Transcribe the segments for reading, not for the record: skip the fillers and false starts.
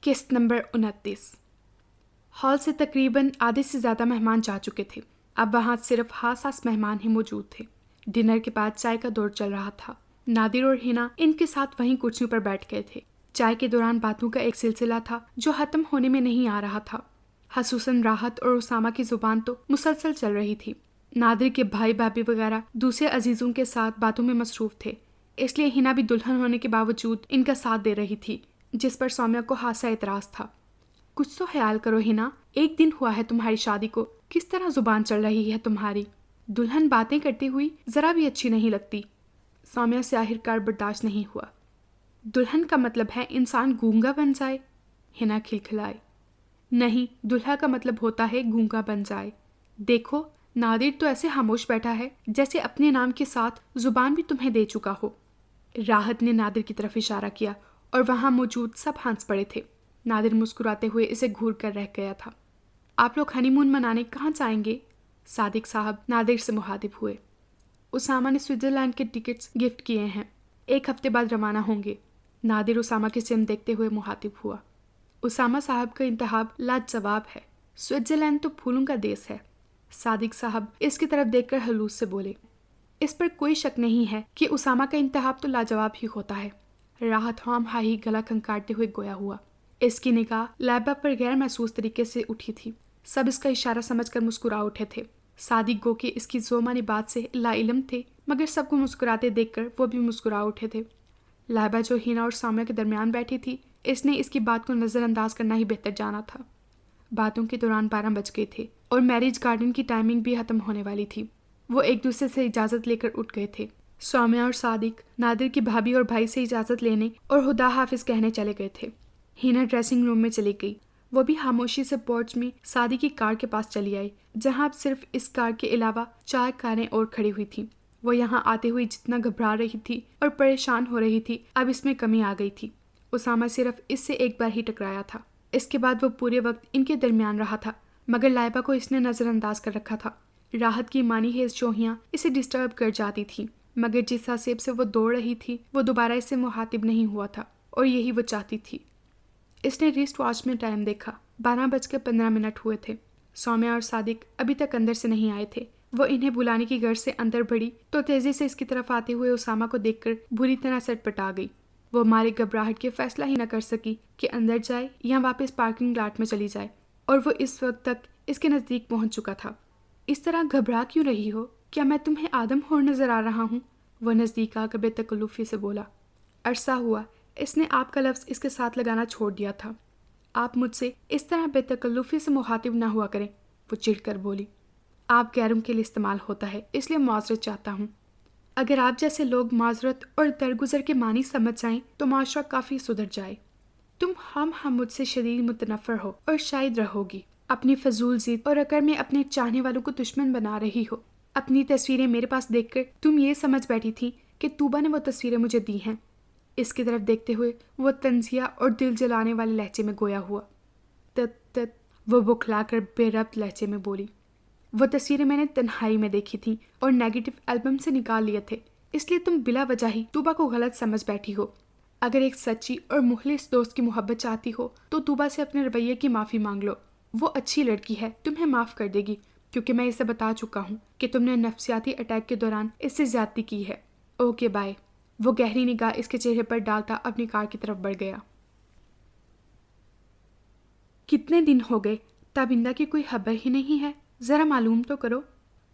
قسط number 29۔ Hall سے تقریباً آدھے سے زیادہ مہمان جا چکے تھے۔ اب وہاں صرف حساس مہمان ہی موجود تھے۔ ڈنر کے بعد چائے کا دور چل رہا تھا۔ نادر اور ہنا ان کے ساتھ وہیں کرسیوں پر بیٹھ گئے تھے۔ چائے کے دوران باتوں کا ایک سلسلہ تھا جو ختم ہونے میں نہیں آ رہا تھا۔ خصوصاً راحت اور اسامہ کی زبان تو مسلسل چل رہی تھی۔ نادر کے بھائی بھابھی وغیرہ دوسرے عزیزوں کے ساتھ باتوں میں مصروف تھے، اس لیے ہنا بھی دلہن ہونے کے باوجود ان کا ساتھ دے رہی تھی، جس پر سومیہ کو خاصا اعتراض تھا۔ کچھ تو خیال کرو ہنا، ایک دن ہوا ہے تمہاری شادی کو، کس طرح زبان چل رہی ہے تمہاری؟ دلہن باتیں کرتی ہوئی ذرا بھی اچھی نہیں لگتی۔ سومیہ سے آخرکار برداشت نہیں ہوا۔ دلہن کا مطلب ہے انسان گونگا بن جائے؟ ہنا کھلکھلائی۔ نہیں، دلہا کا مطلب ہوتا ہے گونگا بن جائے۔ دیکھو، نادر تو ایسے خاموش بیٹھا ہے جیسے اپنے نام کے ساتھ زبان بھی تمہیں دے چکا ہو۔ راحت نے نادر کی طرف اشارہ کیا اور وہاں موجود سب ہنس پڑے تھے۔ نادر مسکراتے ہوئے اسے گھور کر رہ گیا تھا۔ آپ لوگ ہنی مون منانے کہاں جائیں گے؟ صادق صاحب نادر سے مخاطب ہوئے۔ اسامہ نے سوئٹزرلینڈ کے ٹکٹس گفٹ کیے ہیں، 1 ہفتے بعد روانہ ہوں گے۔ نادر اسامہ کی سمت دیکھتے ہوئے مخاطب ہوا۔ اسامہ صاحب کا انتخاب لاجواب ہے۔ سوئٹزرلینڈ تو پھولوں کا دیس ہے۔ صادق صاحب اس کی طرف دیکھ کر خلوص سے بولے۔ اس پر کوئی شک نہیں ہے کہ اسامہ کا انتخاب تو لاجواب ہی ہوتا ہے۔ راحت ہام ہائی گلا کھنکارتے ہوئے گویا ہوا۔ اس کی نگاہ لائبہ پر غیر محسوس طریقے سے اٹھی تھی۔ سب اس کا اشارہ سمجھ کر مسکرا اٹھے تھے۔ صادق گو کہ اس کی ذومانی بات سے لا علم تھے، مگر سب کو مسکراتے دیکھ کر وہ بھی مسکرا اٹھے تھے۔ لائبہ جو ہنا اور سومیہ کے درمیان بیٹھی تھی، اس نے اس کی بات کو نظر انداز کرنا ہی بہتر جانا تھا۔ باتوں کے دوران 12 بج گئے تھے اور میرج گارڈن کی ٹائمنگ بھی ختم ہونے والی تھی۔ وہ ایک دوسرے سے اجازت لے کر اٹھ گئے تھے۔ سومیہ اور صادق نادر کی بھابھی اور بھائی سے اجازت لینے اور خدا حافظ کہنے چلے گئے تھے۔ ہنا ڈریسنگ روم میں چلی گئی۔ وہ بھی خاموشی سے پورچ میں صادق کی کار کے پاس چلی آئی، جہاں اب صرف اس کار کے علاوہ 4 کاریں اور کھڑی ہوئی تھیں۔ وہ یہاں آتے ہوئے جتنا گھبرا رہی تھی اور پریشان ہو رہی تھی، اب اس میں کمی آ گئی تھی۔ اسامہ صرف اس سے ایک بار ہی ٹکرایا تھا، اس کے بعد وہ پورے وقت ان کے درمیان رہا تھا، مگر لائبہ کو اس نے نظر انداز کر رکھا تھا۔ راحت کی مانی خیز چوہیاں اسے ڈسٹرب کر جاتی تھیں، مگر جس حساب سے وہ دوڑ رہی تھی وہ دوبارہ اس سے مخاطب نہیں ہوا تھا، اور یہی وہ چاہتی تھی۔ اس نے ریسٹ واچ میں ٹائم دیکھا، 12:15 ہوئے تھے۔ سومیہ اور صادق ابھی تک اندر سے نہیں آئے تھے۔ وہ انہیں بلانے کی غرض سے اندر بڑھی تو تیزی سے اس کی طرف آتے ہوئے اسامہ کو دیکھ کر بری طرح سٹ پٹا گئی۔ وہ مارے گھبراہٹ کے فیصلہ ہی نہ کر سکی کہ اندر جائے یا واپس پارکنگ لاٹ میں چلی جائے، اور وہ اس وقت تک اس کے نزدیک پہنچ چکا تھا۔ اس طرح گھبرا کیوں رہی ہو؟ کیا میں تمہیں آدم خور نظر آ رہا ہوں؟ وہ نزدیک آ کر بے تکلفی سے بولا۔ عرصہ ہوا اس نے آپ کا لفظ اس کے ساتھ لگانا چھوڑ دیا تھا۔ آپ مجھ سے اس طرح بے تکلفی سے مخاطب نہ ہوا کریں، وہ چڑھ کر بولی۔ آپ غیروں کے لیے استعمال ہوتا ہے، اس لیے معذرت چاہتا ہوں۔ اگر آپ جیسے لوگ معذرت اور درگزر کے معنی سمجھ جائیں تو معاشرہ کافی سدھر جائے۔ تم ہم مجھ سے شدید متنفر ہو اور شاید رہو گی۔ اپنی فضول ضد اور اکڑ میں اپنے چاہنے والوں کو دشمن بنا رہی ہو۔ اپنی تصویریں میرے پاس دیکھ کر تم یہ سمجھ بیٹھی تھی کہ طوبہ نے وہ تصویریں مجھے دی ہیں۔ اس کی طرف دیکھتے ہوئے وہ طنزیہ اور دل جلانے والے لہجے میں گویا ہوا۔ وہ بکھلا کر بے ربط لہجے میں بولی۔ وہ تصویریں میں نے تنہائی میں دیکھی تھیں اور نیگیٹو البم سے نکال لیے تھے، اس لیے تم بلا وجہ ہی طوبہ کو غلط سمجھ بیٹھی ہو۔ اگر ایک سچی اور مخلص دوست کی محبت چاہتی ہو تو طوبہ سے اپنے رویے کی معافی مانگ لو۔ وہ اچھی لڑکی ہے، تمہیں معاف کر دے گی، کیونکہ میں اسے بتا چکا ہوں کہ تم نے نفسیاتی اٹیک کے دوران اس سے زیادتی کی ہے۔ Okay bye. وہ گہری نگاہ اس کے چہرے پر ڈالتا اپنی کار کی طرف بڑھ گیا۔ کتنے دن ہو گئے، تابندہ کی کوئی خبر ہی نہیں ہے، ذرا معلوم تو کرو۔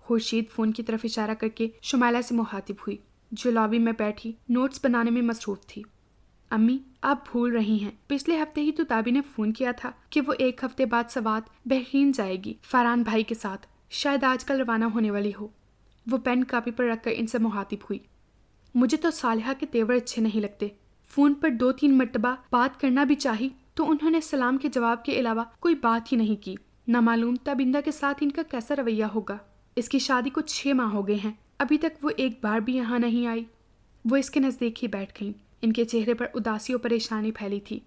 خورشید فون کی طرف اشارہ کر کے شمائلہ سے مخاطب ہوئی، جو لابی میں بیٹھی نوٹس بنانے میں مصروف تھی۔ امی، آپ بھول رہی ہیں، پچھلے ہفتے ہی تو تابی نے فون کیا تھا کہ وہ 1 ہفتے بعد سوات بحرین جائے گی فرحان بھائی کے ساتھ، شاید آج کل روانہ ہونے والی ہو۔ وہ پین کاپی پر رکھ کر ان سے مخاطب ہوئی۔ مجھے تو صالحہ کے تیور اچھے نہیں لگتے، فون پر 2-3 مرتبہ بات کرنا بھی چاہی تو انہوں نے سلام کے جواب کے علاوہ کوئی بات ہی نہیں کی۔ نہ معلوم تابندہ کے ساتھ ان کا کیسا رویہ ہوگا۔ اس کی شادی کو 6 ماہ ہو گئے ہیں، ابھی تک وہ ایک بار بھی یہاں نہیں آئی۔ وہ اس کے نزدیک ہی بیٹھ گئیں، ان کے چہرے پر اداسی اور پریشانی پھیلی تھی۔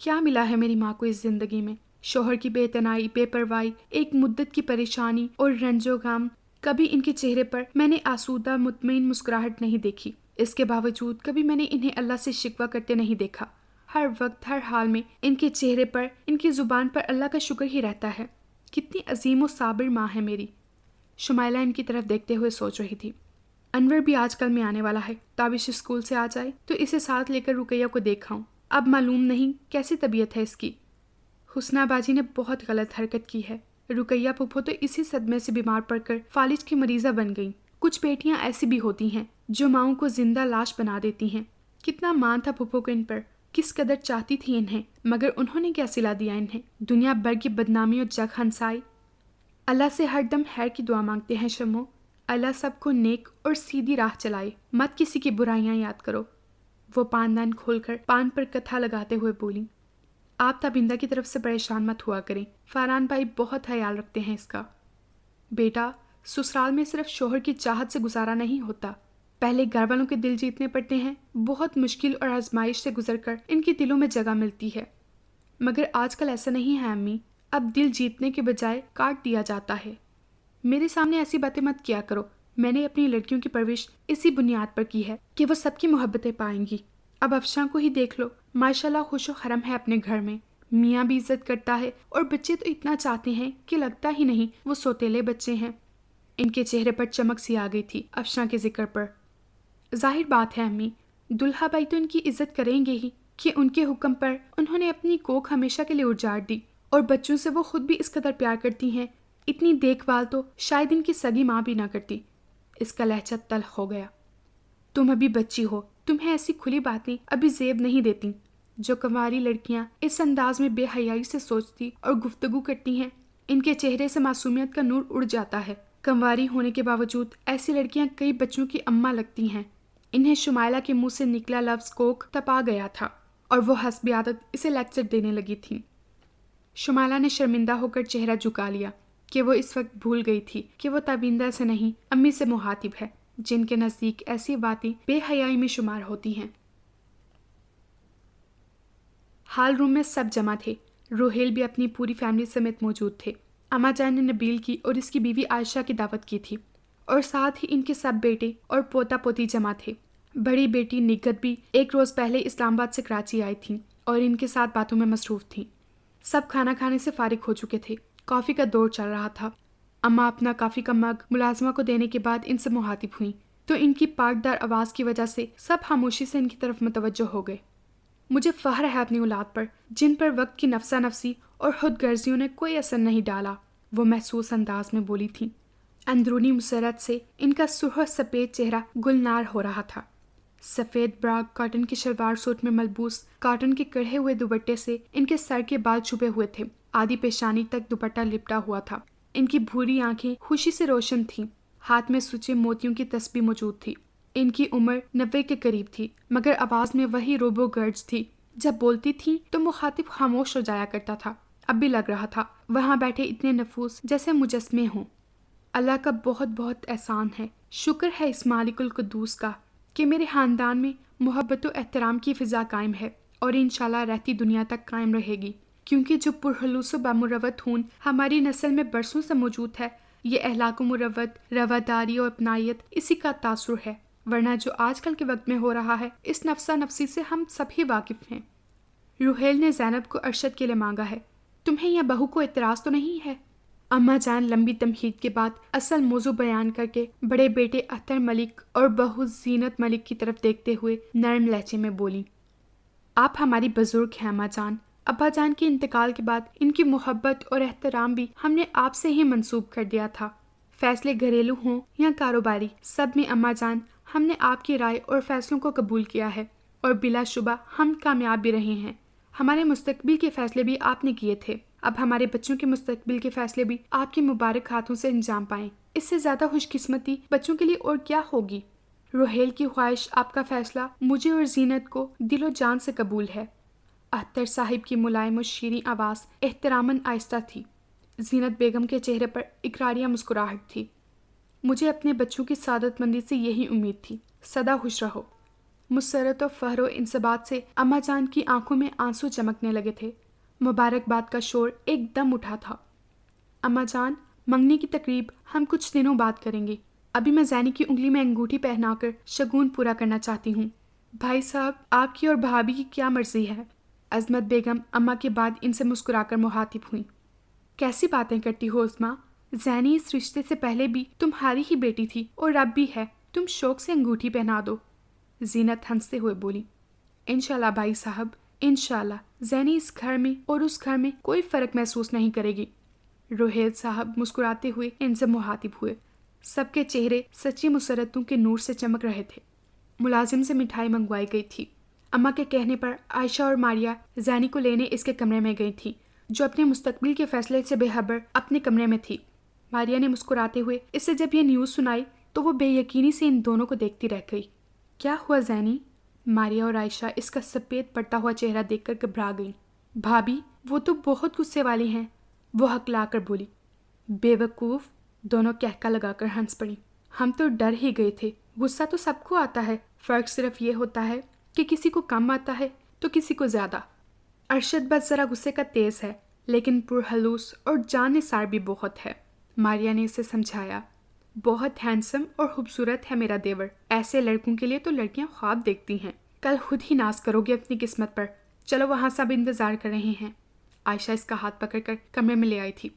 کیا ملا ہے میری ماں کو اس زندگی میں؟ شوہر کی بے اعتنائی، بے پرواہی، ایک مدت کی پریشانی اور رنج و غم، کبھی ان کے چہرے پر میں نے آسودہ مطمئن مسکراہٹ نہیں دیکھی۔ اس کے باوجود کبھی میں نے انہیں اللہ سے شکوہ کرتے نہیں دیکھا۔ ہر وقت ہر حال میں ان کے چہرے پر، ان کی زبان پر اللہ کا شکر ہی رہتا ہے۔ کتنی عظیم و صابر ماں ہے میری۔ شمائلہ ان کی طرف دیکھتے ہوئے سوچ رہی تھی۔ انور بھی آج کل میں آنے والا ہے، تابش اسکول سے آ جائے تو اسے ساتھ لے کر رقیہ کو دیکھاؤں۔ اب معلوم نہیں کیسی طبیعت ہے اس کی۔ حسنہ باجی نے بہت غلط حرکت کی ہے۔ رقیہ پھپھو تو اسی صدمے سے بیمار پڑ کر فالج کی مریضہ بن گئیں۔ کچھ بیٹیاں ایسی بھی ہوتی ہیں جو ماؤں کو زندہ لاش بنا دیتی ہیں۔ کتنا مان تھا پھپھو کو ان پر، کس قدر چاہتی تھی انہیں، مگر انہوں نے کیا صلہ دیا انہیں؟ دنیا بھر کی بدنامی اور جگ ہنسائی۔ اللہ سے ہر دم خیر کی دعا مانگتے ہیں شمو۔ اللہ سب کو نیک اور سیدھی راہ چلائے، مت کسی کی برائیاں یاد کرو۔ وہ پاندان کھول کر پان پر کتھا لگاتے ہوئے بولی۔ آپ تابندہ کی طرف سے پریشان مت ہوا کریں، فاران بھائی بہت خیال رکھتے ہیں اس کا۔ بیٹا، سسرال میں صرف شوہر کی چاہت سے گزارا نہیں ہوتا، پہلے گھر والوں کے دل جیتنے پڑتے ہیں۔ بہت مشکل اور آزمائش سے گزر کر ان کے دلوں میں جگہ ملتی ہے، مگر آج کل ایسا نہیں ہے امی، اب دل جیتنے کے بجائے کاٹ دیا جاتا ہے۔ میرے سامنے ایسی باتیں مت کیا کرو، میں نے اپنی لڑکیوں کی پرورش اسی بنیاد پر کی ہے کہ وہ سب کی محبتیں پائیں گی۔ اب افشاں کو ہی دیکھ لو، ماشاءاللہ خوش و خرم ہے اپنے گھر میں، میاں بھی عزت کرتا ہے اور بچے تو اتنا چاہتے ہیں کہ لگتا ہی نہیں وہ سوتیلے بچے ہیں۔ ان کے چہرے پر چمک سی آ گئی تھی افشاں کے ذکر پر۔ ظاہر بات ہے امی، دلہا بھائی تو ان کی عزت کریں گے ہی کہ ان کے حکم پر انہوں نے اپنی کوکھ ہمیشہ کے لیے اجاڑ دی، اور بچوں سے وہ خود بھی اس قدر پیار کرتی ہیں، اتنی دیکھ بھال تو شاید ان کی سگی ماں بھی نہ کرتی۔ اس کا لہجہ تلخ ہو گیا۔ تم ابھی بچی ہو، تمہیں ایسی کھلی باتیں ابھی زیب نہیں دیتی۔ جو کنواری لڑکیاں اس انداز میں بے حیائی سے سوچتی اور گفتگو کرتی ہیں، ان کے چہرے سے معصومیت کا نور اڑ جاتا ہے۔ کنواری ہونے کے باوجود ایسی لڑکیاں کئی بچوں کی اماں لگتی ہیں۔ انہیں شمائلہ کے منہ سے نکلا لفظ کوک تپا گیا تھا اور وہ حسب عادت اسے لیکچر دینے لگی تھیں۔ شمائلہ نے شرمندہ ہو کر چہرہ جھکا لیا کہ وہ اس وقت بھول گئی تھی کہ وہ تابندہ سے نہیں امی سے مخاطب ہے، جن کے نزدیک ایسی باتیں بے حیائی میں شمار ہوتی ہیں۔ ہال روم میں سب جمع تھے۔ روہیل بھی اپنی پوری فیملی سمیت موجود تھے۔ اماں جان نے نبیل کی اور اس کی بیوی عائشہ کی دعوت کی تھی، اور ساتھ ہی ان کے سب بیٹے اور پوتا پوتی جمع تھے۔ بڑی بیٹی نگت بھی ایک روز پہلے اسلام آباد سے کراچی آئی تھیں اور ان کے ساتھ باتوں میں مصروف تھیں۔ سب کھانا کھانے سے فارغ ہو چکے تھے، کافی کا دور چل رہا تھا۔ اماں اپنا کافی کا مگ ملازمہ کو دینے کے بعد ان سے مخاطب ہوئیں تو ان کی پاکدار آواز کی وجہ سے سب خاموشی سے ان کی طرف متوجہ ہو گئے۔ مجھے فخر ہے اپنی اولاد پر، جن پر وقت کی نفسا نفسی اور خود غرضیوں نے کوئی اثر نہیں ڈالا، وہ محسوس انداز میں بولی تھی۔ اندرونی مسرت سے ان کا سرخ سفید چہرہ گلنار ہو رہا تھا۔ سفید براغ کاٹن کی شلوار سوٹ میں ملبوس کاٹن کے کڑھے ہوئے دوپٹے سے ان کے سر کے بال چھپے ہوئے تھے، آدھی پیشانی تک دوپٹہ لپٹا ہوا تھا۔ ان کی بھوری آنکھیں خوشی سے روشن تھیں، ہاتھ میں سچے موتیوں کی تسبیح موجود تھی۔ ان کی عمر 90 کے قریب تھی، مگر آواز میں وہی روبو گرج تھی۔ جب بولتی تھی تو مخاطب خاموش ہو جایا کرتا تھا۔ اب بھی لگ رہا تھا وہاں بیٹھے اتنے نفوس جیسے مجسمے ہوں۔ اللہ کا بہت بہت احسان ہے، شکر ہے اس مالک القدوس کا کہ میرے خاندان میں محبت و احترام کی فضا قائم ہے، اور انشاءاللہ رہتی دنیا تک قائم رہے گی، کیونکہ جو پرخلوص و بامروت خون ہماری نسل میں برسوں سے موجود ہے، یہ اخلاق و مروت، رواداری اور اپنائیت اسی کا تاثر ہے، ورنہ جو آج کل کے وقت میں ہو رہا ہے اس نفسا نفسی سے ہم سب ہی واقف ہیں۔ روہیل نے زینب کو ارشد کے لیے مانگا ہے، تمہیں یا بہو کو اعتراض تو نہیں ہے؟ اماں جان لمبی تمہید کے بعد اصل موضوع بیان کر کے بڑے بیٹے اختر ملک اور بہو زینت ملک کی طرف دیکھتے ہوئے نرم لہجے میں بولی، آپ ہماری بزرگ ہیں اماں جان، ابا جان کے انتقال کے بعد ان کی محبت اور احترام بھی ہم نے آپ سے ہی منسوب کر دیا تھا۔ فیصلے گھریلو ہوں یا کاروباری، سب میں اماں جان ہم نے آپ کی رائے اور فیصلوں کو قبول کیا ہے، اور بلا شبہ ہم کامیاب بھی رہے ہیں۔ ہمارے مستقبل کے فیصلے بھی آپ نے کیے تھے، اب ہمارے بچوں کے مستقبل کے فیصلے بھی آپ کے مبارک ہاتھوں سے انجام پائیں، اس سے زیادہ خوش قسمتی بچوں کے لیے اور کیا ہوگی؟ روہیل کی خواہش آپ کا فیصلہ مجھے اور زینت کو دل و جان سے قبول ہے۔ اختر صاحب کی ملائم و شیریں آواز احتراماً آہستہ تھی۔ زینت بیگم کے چہرے پر اقراریہ مسکراہٹ تھی۔ مجھے اپنے بچوں کی سعادت مندی سے یہی امید تھی، سدا خوش رہو۔ مسرت و فخر و انصبات سے اماں جان کی آنکھوں میں آنسو چمکنے لگے تھے۔ مبارکباد کا شور ایک دم اٹھا تھا۔ اماں جان، منگنی کی تقریب ہم کچھ دنوں بعد کریں گے، ابھی میں زینی کی انگلی میں انگوٹھی پہنا کر شگون پورا کرنا چاہتی ہوں۔ بھائی صاحب، آپ کی اور بھابھی کی کیا مرضی ہے؟ عظمت بیگم اماں کے بعد ان سے مسکرا کر مخاطب ہوئیں۔ کیسی باتیں کرتی ہو عظمیٰ، زینی اس رشتے سے پہلے بھی تمہاری ہی بیٹی تھی اور اب بھی ہے، تم شوق سے انگوٹھی پہنا دو۔ زینت ہنستے ہوئے بولی۔ انشاءاللہ بھائی صاحب، انشاءاللہ زینی اس گھر میں اور اس گھر میں کوئی فرق محسوس نہیں کرے گی۔ روہیل صاحب مسکراتے ہوئے ان سے مخاطب ہوئے۔ سب کے چہرے سچی مسرتوں کے نور سے چمک رہے تھے۔ ملازم سے مٹھائی منگوائی گئی تھی۔ اماں کے کہنے پر عائشہ اور ماریہ زینی کو لینے اس کے کمرے میں گئی تھیں، جو اپنے مستقبل کے فیصلے سے بے خبر اپنے کمرے میں تھی۔ ماریہ نے مسکراتے ہوئے اسے جب یہ نیوز سنائی تو وہ بے یقینی سے ان دونوں کو دیکھتی رہ گئی۔ کیا ہوا زینی؟ ماریہ اور عائشہ اس کا سفید پڑتا ہوا چہرہ دیکھ کر گھبرا گئیں۔ بھابی، وہ تو بہت غصے والی ہیں، وہ ہکلا کر بولی۔ بے وقوف، دونوں کہکا لگا کر ہنس پڑیں۔ ہم تو ڈر ہی گئے تھے، غصہ تو سب کو آتا ہے، فرق صرف یہ ہوتا ہے کہ کسی کو کم آتا ہے تو کسی کو زیادہ۔ ارشد بس ذرا غصے کا تیز ہے، لیکن پرخلوص اور جان نثار بھی بہت ہے، ماریہ نے اسے سمجھایا۔ بہت ہینڈسم اور خوبصورت ہے میرا دیور، ایسے لڑکوں کے لیے تو لڑکیاں خواب دیکھتی ہیں۔ کل خود ہی ناز کرو گے اپنی قسمت پر۔ چلو وہاں سب انتظار کر رہے ہیں۔ عائشہ اس کا ہاتھ پکڑ کر کمرے میں لے آئی تھی۔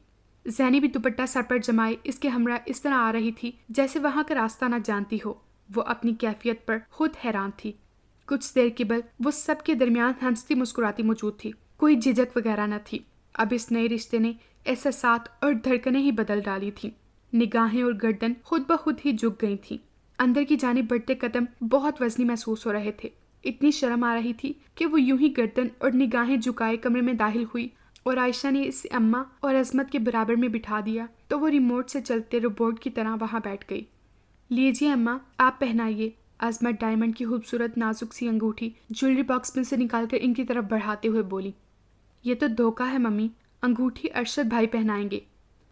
زینی بھی دوپٹہ سر پر جمائے اس کے ہمراہ اس طرح آ رہی تھی جیسے وہاں کا راستہ نہ جانتی ہو۔ وہ اپنی کیفیت پر خود حیران تھی۔ کچھ دیر قبل وہ سب کے درمیان ہنستی مسکراتی موجود تھی، کوئی جھجک وغیرہ نہ تھی۔ اب اس نئے رشتے نے احساسات اور دھڑکنیں ہی بدل ڈالی تھیں۔ نگاہیں اور گردن خود بخود ہی جھک گئی تھیں۔ اندر کی جانب بڑھتے قدم بہت وزنی محسوس ہو رہے تھے۔ اتنی شرم آ رہی تھی کہ وہ یوں ہی گردن اور نگاہیں جھکائے کمرے میں داخل ہوئی، اور عائشہ نے اسے اماں اور عظمت کے برابر میں بٹھا دیا تو وہ ریموٹ سے چلتے روبوٹ کی طرح وہاں بیٹھ گئی۔ لیجیے اماں، آپ پہنائیے۔ عظمت ڈائمنڈ کی خوبصورت نازک سی انگوٹھی جویلری باکس میں سے نکال کر ان کی طرف بڑھاتے ہوئے بولی۔ یہ تو دھوکہ ہے ممی، انگوٹھی ارشد بھائی پہنائیں گے۔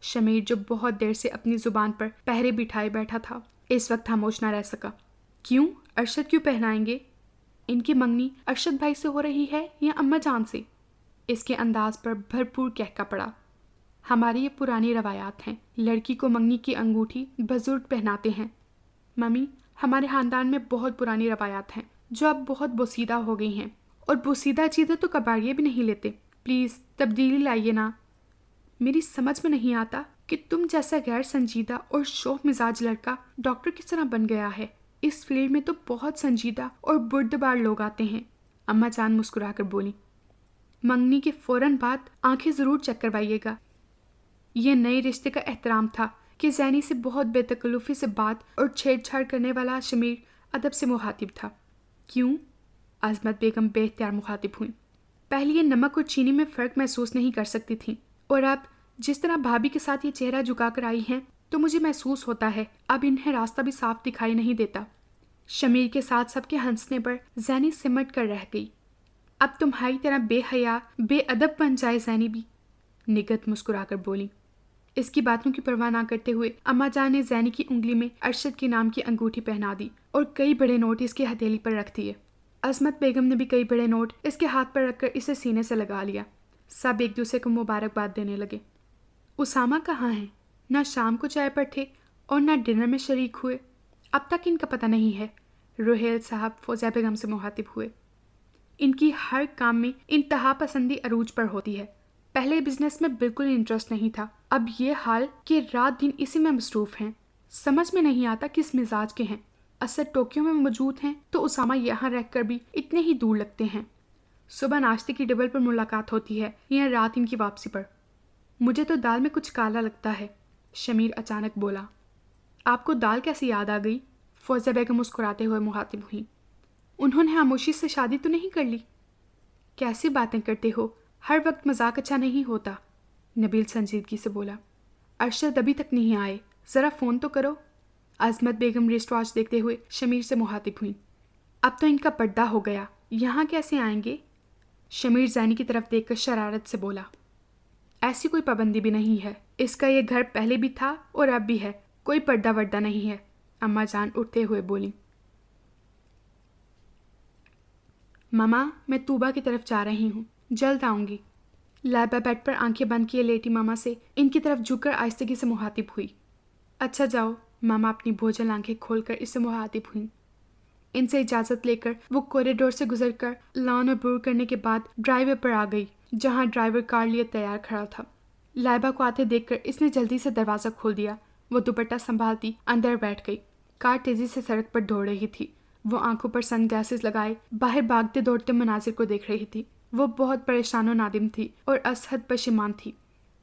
شمیر جو بہت دیر سے اپنی زبان پر پہرے بٹھائے بیٹھا تھا اس وقت خاموش نہ رہ سکا۔ کیوں؟ ارشد کیوں پہنائیں گے؟ ان کی منگنی ارشد بھائی سے ہو رہی ہے یا اماں جان سے؟ اس کے انداز پر بھرپور کہکا پڑا۔ ہماری یہ پرانی روایات ہیں، لڑکی کو منگنی کی انگوٹھی بزرگ پہناتے ہیں۔ ممی، ہمارے خاندان میں بہت پرانی روایات ہیں جو اب بہت بوسیدہ ہو گئی ہیں، اور بوسیدہ چیزیں تو کباڑیے بھی نہیں لیتے۔ پلیز تبدیلی لائیے نا۔ میری سمجھ میں نہیں آتا کہ تم جیسا غیر سنجیدہ اور شوخ مزاج لڑکا ڈاکٹر کس طرح بن گیا ہے۔ اس فیلڈ میں تو بہت سنجیدہ اور بردبار لوگ آتے ہیں۔ اماں جان مسکرا کر بولی۔ منگنی کے فوراً بعد آنکھیں ضرور چیک کروائیے گا۔ یہ نئے رشتے کا احترام تھا کہ زینی سے بہت بے تکلفی سے بات اور چھیڑ چھاڑ کرنے والا شمیر ادب سے مخاطب تھا۔ کیوں؟ عظمت بیگم بے اختیار مخاطب ہوئیں۔ پہلے یہ نمک اور چینی میں فرق محسوس نہیں کر سکتی تھیں، اور اب جس طرح بھابھی کے ساتھ یہ چہرہ جھکا کر آئی ہیں تو مجھے محسوس ہوتا ہے اب انہیں راستہ بھی صاف دکھائی نہیں دیتا۔ شمیر کے ساتھ سب کے ہنسنے پر زینی سمٹ کر رہ گئی۔ اب تمہاری طرح بے حیا بے ادب بن جائے زینی بھی، نگہت مسکرا کر بولی۔ اس کی باتوں کی پرواہ نہ کرتے ہوئے اماں جان نے زینی کی انگلی میں ارشد کے نام کی انگوٹھی پہنا دی اور کئی بڑے نوٹ اس کی ہتھیلی پر رکھ دیے۔ عظمت بیگم نے بھی کئی بڑے نوٹ اس کے ہاتھ پر رکھ کر اسے سینے سے لگا لیا۔ سب ایک دوسرے کو مبارکباد دینے لگے۔ اسامہ کہاں ہیں؟ نہ شام کو چائے پر تھے اور نہ ڈنر میں شریک ہوئے، اب تک ان کا پتہ نہیں ہے۔ روہیل صاحب فوزیہ بیگم سے مخاطب ہوئے۔ ان کی ہر کام میں انتہا پسندی عروج پر ہوتی ہے۔ پہلے بزنس میں بالکل انٹرسٹ نہیں تھا، اب یہ حال کہ رات دن اسی میں مصروف ہیں۔ سمجھ میں نہیں آتا کس مزاج کے ہیں۔ اسد ٹوکیو میں موجود ہیں تو اسامہ یہاں رہ کر بھی اتنے ہی دور لگتے ہیں۔ صبح ناشتے کی ٹیبل پر ملاقات ہوتی ہے یا رات ان کی واپسی پر۔ مجھے تو دال میں کچھ کالا لگتا ہے، شمیر اچانک بولا۔ آپ کو دال کیسے یاد آ گئی؟ فوزیہ بیگم مسکراتے ہوئے مخاطب ہوئیں۔ انہوں نے خاموشی سے شادی تو نہیں کر لی؟ کیسی باتیں کرتے ہو، ہر وقت مذاق اچھا نہیں ہوتا، نبیل سنجیدگی سے بولا۔ ارشد ابھی تک نہیں آئے، ذرا فون تو کرو۔ عظمت بیگم ریسٹ واچ دیکھتے ہوئے شمیر سے مخاطب ہوئیں۔ اب تو ان کا پردہ ہو گیا، یہاں کیسے آئیں گے؟ شمیر زینی کی طرف دیکھ کر شرارت سے بولا۔ ایسی کوئی پابندی بھی نہیں ہے، اس کا یہ گھر پہلے بھی تھا اور اب بھی ہے، کوئی پردہ وردہ نہیں ہے، اماں جان اٹھتے ہوئے بولی۔ ماما، میں طوبہ کی طرف جا رہی ہوں، جلد آؤں گی۔ لائبہ بیڈ پر آنکھیں بند کیے لیٹی ماما سے ان کی طرف جھک کر آہستگی سے مخاطب ہوئی۔ اچھا جاؤ، ماما اپنی بوجھل آنکھیں کھول کر اس سے مخاطب ہوئیں۔ ان سے اجازت لے کر وہ کوریڈور سے گزر کر لان عبور کرنے کے بعد ڈرائی وے پر آ گئی جہاں ڈرائیور کار لیے تیار کھڑا تھا۔ لائبہ کو آتے دیکھ کر اس نے جلدی سے دروازہ کھول دیا۔ وہ دوپٹہ سنبھالتی اندر بیٹھ گئی۔ کار تیزی سے سڑک پر دوڑ رہی تھی۔ وہ آنکھوں پر سن گلاسز لگائے باہر بھاگتے دوڑتے مناظر کو دیکھ رہی تھی۔ وہ بہت پریشان و نادم تھی اور از حد پشیمان تھی۔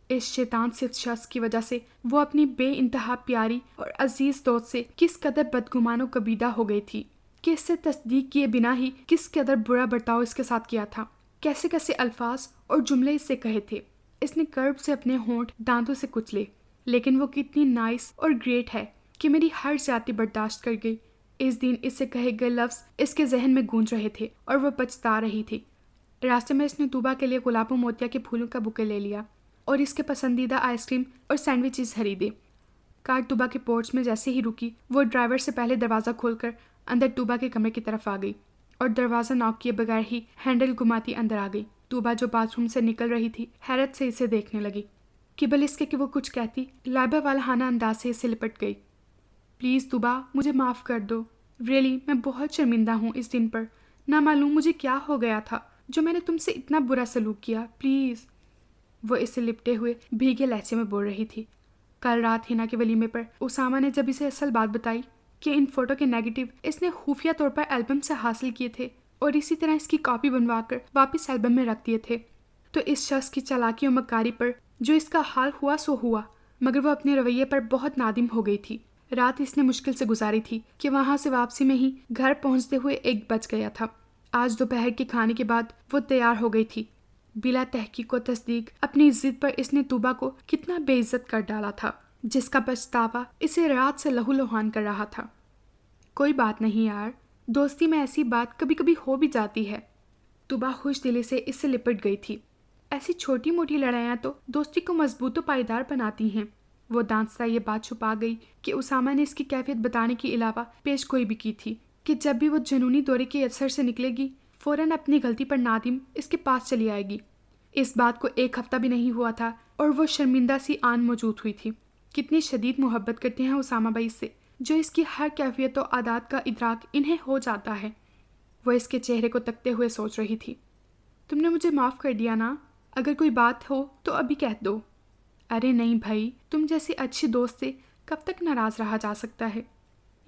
اس شیطان صفت شخص کی وجہ سے وہ اپنی بے انتہا پیاری اور عزیز دوست سے کس قدر بدگمان و کبیدہ ہو گئی تھی کہ اس سے تصدیق کیے بنا ہی کس قدر برا برتاؤ اس کے ساتھ کیا تھا، کیسے کیسے الفاظ اور جملے اس سے کہے تھے۔ اس نے کرب سے اپنے ہونٹ دانتوں سے کچلے، لیکن وہ کتنی نائس اور گریٹ ہے کہ میری ہر زیادتی برداشت کر گئی۔ اس دن اس سے کہے گئے لفظ اس کے ذہن میں گونج رہے تھے اور وہ پچھتا رہی تھی۔ راستے میں اس نے طوبا کے لیے گلاب و موتیا کے پھولوں کا بوکے لے لیا اور اس کے پسندیدہ آئس کریم اور سینڈوچز خریدے۔ کار طوبا کے پورچ میں جیسے ہی رکی، وہ ڈرائیور سے پہلے دروازہ کھول کر اندر طوبا کے کمرے کی طرف آ گئی اور دروازہ ناک کیے بغیر ہی ہینڈل گھماتی اندر آ گئی۔ طوبا جو باتھ روم سے نکل رہی تھی حیرت سے اسے دیکھنے لگی۔ قبل اس کے کہ وہ کچھ کہتی، لائبہ والہانہ انداز سے اسے لپٹ گئی۔ پلیز طوبا، مجھے معاف کر دو۔ ریئلی میں بہت شرمندہ ہوں اس دن پر۔ نہ معلوم مجھے کیا ہو گیا تھا جو میں نے تم سے اتنا برا سلوک کیا، پلیز۔ وہ اسے لپٹے ہوئے بھیگے لہجے میں بول رہی تھی۔ کل رات ہینا کے ولیمے پر اسامہ نے جب اسے اصل بات بتائی کہ ان فوٹو کے نیگیٹو اس نے خفیہ طور پر البم سے حاصل کیے تھے اور اسی طرح اس کی کاپی بنوا کر واپس البم میں رکھ دیے تھے، تو اس شخص کی چالاکی و مکاری پر جو اس کا حال ہوا سو ہوا، مگر وہ اپنے رویے پر بہت نادم ہو گئی تھی۔ رات اس نے مشکل سے گزاری تھی کہ وہاں سے واپسی میں ہی گھر پہنچتے ہوئے 1 بج گیا تھا۔ آج دوپہر کے کھانے کے بعد وہ تیار ہو گئی تھی۔ بلا تحقیق و تصدیق اپنی ضد پر اس نے طوبا کو کتنا بے عزت کر ڈالا تھا، جس کا پچھتاوا اسے رات سے لہو لہان کر رہا تھا۔ کوئی بات نہیں یار، دوستی میں ایسی بات کبھی کبھی ہو بھی جاتی ہے۔ طوبا خوش دلی سے اس سے لپٹ گئی تھی۔ ایسی چھوٹی موٹی لڑائیاں تو دوستی کو مضبوط و پائیدار بناتی ہیں۔ وہ دانستہ یہ بات چھپا گئی کہ اسامہ نے اس کی کیفیت بتانے کے علاوہ پیش گوئی بھی کی تھی کہ جب بھی وہ جنونی دورے کے اثر سے نکلے گی فوراً اپنی غلطی پر نادم اس کے پاس چلی آئے گی۔ اس بات کو 1 ہفتہ بھی نہیں ہوا تھا اور وہ شرمندہ سی آن موجود ہوئی تھی۔ کتنی شدید محبت کرتے ہیں اسامہ بھائی سے، جو اس کی ہر کیفیت و عادات کا ادراک انہیں ہو جاتا ہے۔ وہ اس کے چہرے کو تکتے ہوئے سوچ رہی تھی، تم نے مجھے معاف کر دیا نا؟ اگر کوئی بات ہو تو ابھی کہہ دو۔ ارے نہیں بھائی، تم جیسی اچھی دوست سے کب تک ناراض رہا جا سکتا ہے؟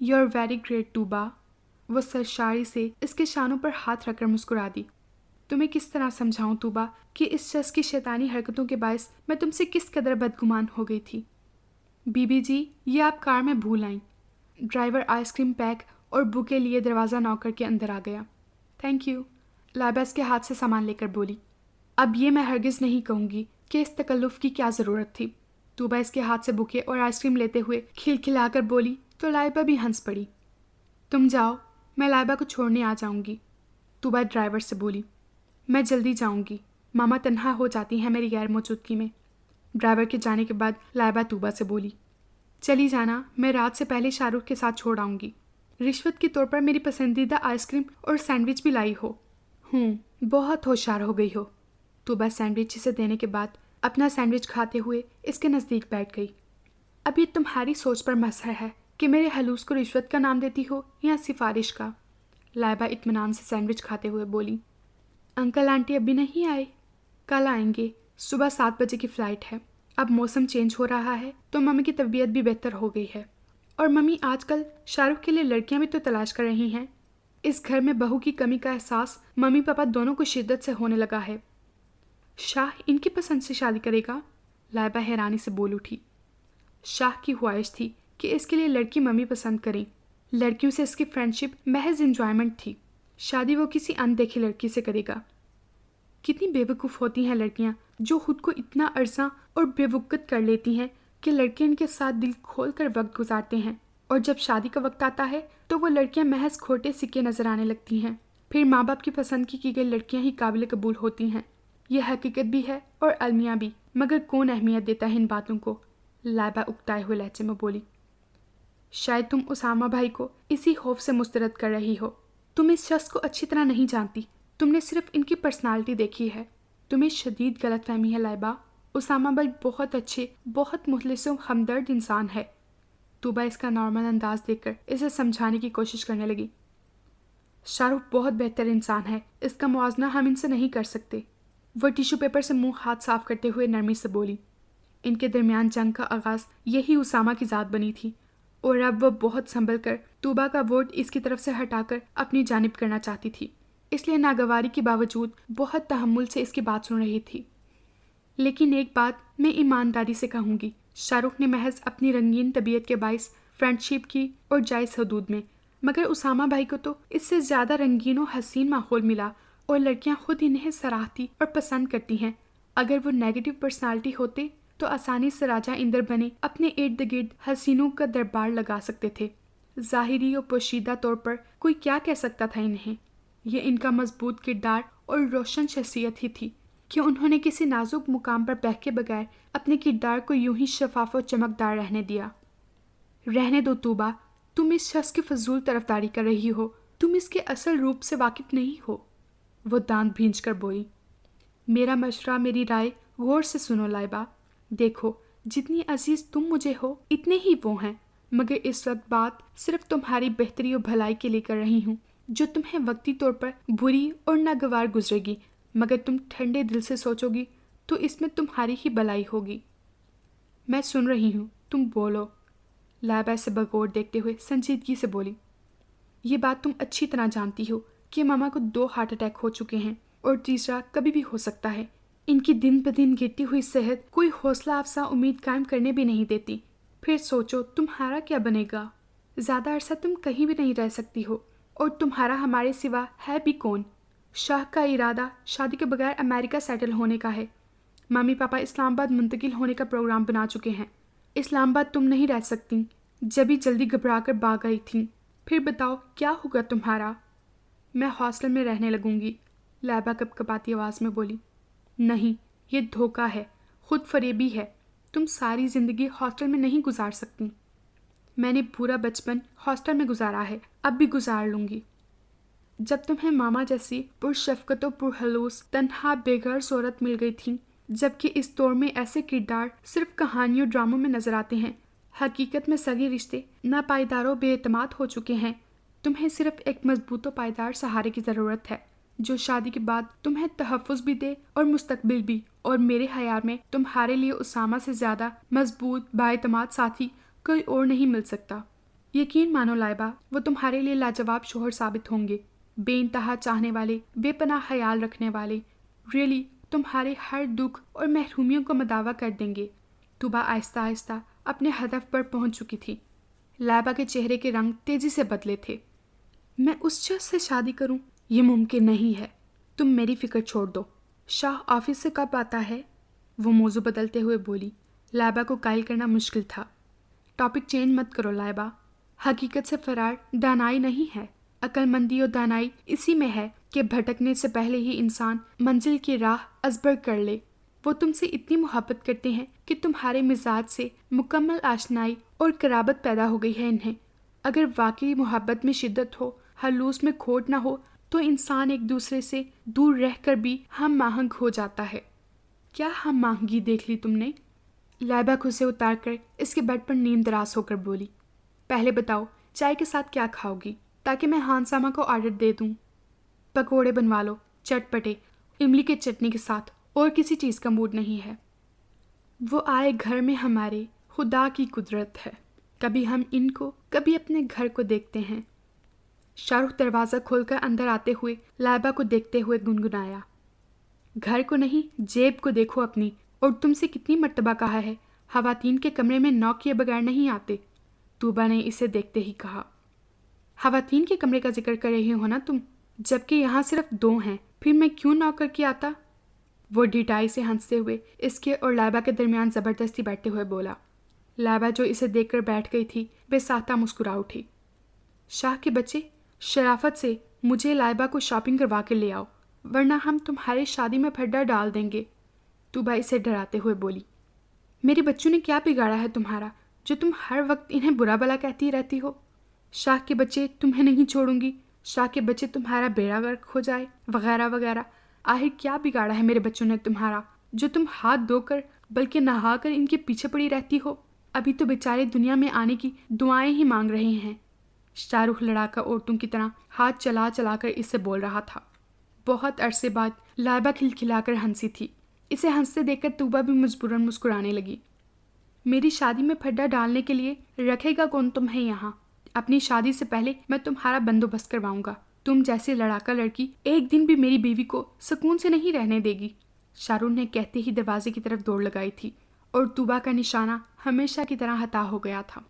You are very great Tuba. وہ سرشاری سے اس کے شانوں پر ہاتھ رکھ کر مسکرا دی۔ تمہیں کس طرح سمجھاؤں طوبا کہ اس شخص کی شیطانی حرکتوں کے باعث میں تم سے کس قدر بدگمان ہو گئی تھی؟ بی بی جی، یہ آپ کار میں بھول آئیں۔ ڈرائیور آئس کریم پیک اور بوکے لیے دروازہ نوک کر کے اندر آ گیا۔ تھینک یو، لائبہ اس کے ہاتھ سے سامان لے کر بولی۔ اب یہ میں ہرگز نہیں کہوں گی کہ اس تکلف کی کیا ضرورت تھی۔ طوبا اس کے ہاتھ سے بوکے اور آئس کریم لیتے ہوئے کھلکھلا کر بولی تو لائبہ بھی ہنس پڑی۔ تم جاؤ، میں لائبہ کو چھوڑنے آ جاؤں گی۔ طوبا ڈرائیور سے بولی۔ میں جلدی جاؤں گی، ماما تنہا ہو جاتی ہیں میری غیر موجودگی میں۔ ڈرائیور کے جانے کے بعد لائبہ طوبا سے بولی، چلی جانا، میں رات سے پہلے شاہ رخ کے ساتھ چھوڑ آؤں گی۔ رشوت کے طور پر میری پسندیدہ آئس کریم اور سینڈوچ بھی لائی ہو۔ بہت ہوشیار ہو گئی ہو۔ طوبا سینڈوچ اسے دینے کے بعد اپنا سینڈوچ کھاتے ہوئے اس کے نزدیک بیٹھ گئی۔ اب یہ تمہاری سوچ پر مسئلہ ہے کہ میرے حلوس کو رشوت کا نام دیتی ہو یا سفارش کا۔ لائبہ اطمینان سے سینڈوچ کھاتے ہوئے بولی۔ انکل آنٹی ابھی نہیں آئے؟ کل آئیں گے، صبح 7 بجے کی فلائٹ ہے۔ اب موسم چینج ہو رہا ہے تو ممی کی طبیعت بھی بہتر ہو گئی ہے، اور ممی آج کل شاہ رخ کے لیے لڑکیاں بھی تو تلاش کر رہی ہیں۔ اس گھر میں بہو کی کمی کا احساس ممی پاپا دونوں کو شدت سے ہونے لگا ہے۔ شاہ ان کی پسند سے شادی کرے گا؟ لائبہ حیرانی سے بول اٹھی۔ شاہ کی خواہش تھی کہ اس کے لیے لڑکی ممی پسند کریں۔ لڑکیوں سے اس کی فرینڈشپ محض انجوائمنٹ تھی، شادی وہ کسی اندیکھی لڑکی سے کرے گا۔ کتنی بے وقوف ہوتی ہیں لڑکیاں جو خود کو اتنا عرصہ اور بے وقت کر لیتی ہیں کہ لڑکے ان کے ساتھ دل کھول کر وقت گزارتے ہیں، اور جب شادی کا وقت آتا ہے تو وہ لڑکیاں محض کھوٹے سکے نظر آنے لگتی ہیں۔ پھر ماں باپ کی پسند کی گئی لڑکیاں ہی قابل قبول ہوتی ہیں۔ یہ حقیقت بھی ہے اور المیہ بھی، مگر کون اہمیت دیتا ہے ان باتوں کو؟ لائبہ اکتائے ہوئے لہجے میں بولی۔ شاید تم اسامہ بھائی کو اسی خوف سے مسترد کر رہی ہو۔ تم اس شخص کو اچھی طرح نہیں جانتی، تم نے صرف ان کی پرسنالٹی دیکھی ہے۔ تمہیں شدید غلط فہمی ہے لائبہ۔ اسامہ بھائی بہت اچھے، بہت مخلص و ہمدرد انسان ہے۔ طوبا اس کا نارمل انداز دیکھ کر اسے سمجھانے کی کوشش کرنے لگی۔ شاہ رخ بہت بہتر انسان ہے، اس کا موازنہ ہم ان سے نہیں کر سکتے۔ وہ ٹیشو پیپر سے منہ ہاتھ صاف کرتے ہوئے نرمی سے بولی۔ ان کے درمیان جنگ کا آغاز یہی اسامہ کی ذات بنی تھی، اور اب وہ بہت سنبھل کر طوبا کا ووٹ اس کی طرف سے ہٹا کر اپنی جانب کرنا چاہتی تھی، اس لیے ناگواری کے باوجود بہت تحمل سے اس کی بات سن رہی تھی۔ لیکن ایک بات میں ایمانداری سے کہوں گی، شاہ رخ نے محض اپنی رنگین طبیعت کے باعث فرینڈ شپ کی اور جائز حدود میں، مگر اسامہ بھائی کو تو اس سے زیادہ رنگین و حسین ماحول ملا، اور لڑکیاں خود انہیں سراہتی اور پسند کرتی ہیں۔ اگر وہ نیگیٹو پرسنالٹی ہوتے تو آسانی سے راجہ اندر بنے اپنے ارد گرد حسینوں کا دربار لگا سکتے تھے۔ ظاہری اور پوشیدہ طور پر کوئی کیا کہہ سکتا تھا انہیں؟ یہ ان کا مضبوط کردار اور روشن شخصیت ہی تھی کہ انہوں نے کسی نازک مقام پر بہکے بغیر اپنے کردار کو یوں ہی شفاف و چمکدار رہنے دیا۔ رہنے دو طوبا، تم اس شخص کی فضول طرفداری کر رہی ہو، تم اس کے اصل روپ سے واقف نہیں ہو، وہ دانت بھینچ کر بولی۔ میرا مشورہ، میری رائے غور سے سنو لائبہ۔ دیکھو، جتنی عزیز تم مجھے ہو اتنے ہی وہ ہیں، مگر اس وقت بات صرف تمہاری بہتری و بھلائی کے لیے کر رہی ہوں، جو تمہیں وقتی طور پر بری اور ناگوار گزرے گی، مگر تم ٹھنڈے دل سے سوچو گی تو اس میں تمہاری ہی بھلائی ہوگی۔ میں سن رہی ہوں، تم بولو، لائبہ سے بغور دیکھتے ہوئے سنجیدگی سے بولی۔ یہ بات تم اچھی طرح جانتی ہو کہ ماما کو 2 ہارٹ اٹیک ہو چکے ہیں، اور تیسرا کبھی بھی ہو سکتا ہے۔ ان کی دن بدن گرتی ہوئی صحت کوئی حوصلہ افزا امید قائم کرنے بھی نہیں دیتی۔ پھر سوچو تمہارا کیا بنے گا؟ زیادہ عرصہ تم کہیں بھی نہیں رہ سکتی ہو، اور تمہارا ہمارے سوا ہے بھی کون؟ شاہ کا ارادہ شادی کے بغیر امریکہ سیٹل ہونے کا ہے۔ مامی پاپا اسلام آباد منتقل ہونے کا پروگرام بنا چکے ہیں۔ اسلام آباد تم نہیں رہ سکتی، جبھی جلدی گھبرا کر بھاگ گئی تھی۔ پھر بتاؤ کیا ہوگا تمہارا؟ میں ہاسٹل میں رہنے لگوں گی، لائبہ کپکپاتی آواز میں بولی۔ نہیں، یہ دھوکہ ہے، خود فریبی ہے، تم ساری زندگی ہاسٹل میں نہیں گزار سکتی۔ میں نے پورا بچپن ہاسٹل میں گزارا ہے، اب بھی گزار لوں گی۔ جب تمہیں ماما جیسی پرشفقت و پرخلوص تنہا بے گھر صورت مل گئی تھی، جبکہ اس دور میں ایسے کردار صرف کہانیوں ڈراموں میں نظر آتے ہیں، حقیقت میں سگے رشتے ناپائیدار و بے اعتماد ہو چکے ہیں، تمہیں صرف ایک مضبوط و پائیدار سہارے کی ضرورت ہے، جو شادی کے بعد تمہیں تحفظ بھی دے اور مستقبل بھی، اور میرے خیال میں تمہارے لیے اسامہ سے زیادہ مضبوط بااعتماد ساتھی کوئی اور نہیں مل سکتا۔ یقین مانو لائبہ، وہ تمہارے لیے لاجواب شوہر ثابت ہوں گے، بے انتہا چاہنے والے، بے پناہ خیال رکھنے والے، ریئلی تمہارے ہر دکھ اور محرومیوں کو مداوا کر دیں گے۔ طوبا آہستہ آہستہ اپنے ہدف پر پہنچ چکی تھی۔ لائبہ کے چہرے کے رنگ تیزی سے بدلے تھے۔ میں اس شخص سے شادی کروں؟ یہ ممکن نہیں ہے۔ تم میری فکر چھوڑ دو۔ شاہ آفس سے کب آتا ہے؟ وہ موضوع بدلتے ہوئے بولی۔ لائبہ کو قائل کرنا مشکل تھا۔ ٹاپک چینج مت کرو لائبہ، حقیقت سے فرار دانائی نہیں ہے۔ عقل مندی اور دانائی اسی میں ہے کہ بھٹکنے سے پہلے ہی انسان منزل کی راہ ازبر کر لے۔ وہ تم سے اتنی محبت کرتے ہیں کہ تمہارے مزاج سے مکمل آشنائی اور قرابت پیدا ہو گئی ہے انہیں۔ اگر واقعی محبت میں شدت ہو، خلوص میں کھوٹ نہ ہو، تو انسان ایک دوسرے سے دور رہ کر بھی ہم آہنگ ہو جاتا ہے۔ کیا ہم آہنگی دیکھ لی تم نے؟ لائبہ کو اسے اتار کر اس کے بیڈ پر نیم دراز ہو کر بولی۔ پہلے بتاؤ چائے کے ساتھ کیا کھاؤ گی، تاکہ میں ہانسامہ کو آرڈر دے دوں۔ پکوڑے بنوا لو، چٹ پٹے، املی کے چٹنی کے ساتھ، اور کسی چیز کا موڈ نہیں ہے۔ وہ آئے گھر میں ہمارے، خدا کی قدرت ہے، کبھی ہم ان کو کبھی اپنے گھر کو دیکھتے ہیں۔ شاہ رخ دروازہ کھول کر اندر آتے ہوئے لائبہ کو دیکھتے ہوئے گنگنایا۔ گھر کو نہیں، جیب کو دیکھو اپنی، اور تم سے کتنی مرتبہ کہا ہے، خواتین کے کمرے میں نوک کیے بغیر نہیں آتے، طوبا نے اسے دیکھتے ہی کہا۔ خواتین کے کمرے کا ذکر کر رہی ہو نا تم، جبکہ یہاں صرف 2 ہیں، پھر میں کیوں نوک کر کے آتا؟ وہ ڈھٹائی سے ہنستے ہوئے اس کے اور لائبہ کے درمیان زبردستی بیٹھتے ہوئے بولا۔ لائبہ جو اسے دیکھ کر بیٹھ گئی تھی، بے ساختہ مسکرا اٹھی۔ شاہ کے بچے، شرافت سے مجھے لائبہ کو شاپنگ کروا کے لے آؤ، ورنہ ہم تمہاری شادی میں پھڈا ڈال دیں گے، طوبا اسے ڈراتے ہوئے بولی۔ میرے بچوں نے کیا بگاڑا ہے تمہارا، جو تم ہر وقت انہیں برا بھلا کہتی رہتی ہو؟ شاہ کے بچے تمہیں نہیں چھوڑوں گی، شاہ کے بچے تمہارا بیڑا غرق ہو جائے، وغیرہ وغیرہ۔ آخر کیا بگاڑا ہے میرے بچوں نے تمہارا، جو تم ہاتھ دھو کر بلکہ نہا کر ان کے پیچھے پڑی رہتی ہو؟ ابھی تو بیچارے دنیا میں آنے کی دعائیں ہی مانگ رہے ہیں۔ شاہ رخ لڑاکا عورتوں کی طرح ہاتھ چلا چلا کر اسے بول رہا تھا۔ بہت عرصے بعد لائبہ کھلکھلا کر ہنسی تھی۔ اسے ہنستے دیکھ کر طوبہ بھی مجبوراً مسکرانے لگی۔ میری شادی میں پھڈا ڈالنے کے لیے رکھے گا کون تمہیں یہاں؟ اپنی شادی سے پہلے میں تمہارا بندوبست کرواؤں گا۔ تم جیسی لڑاکا لڑکی ایک دن بھی میری بیوی کو سکون سے نہیں رہنے دے گی۔ شاہ رخ نے کہتے ہی دروازے کی طرف دوڑ لگائی تھی اور طوبہ کا نشانہ ہمیشہ کی طرح ہتا ہو گیا تھا۔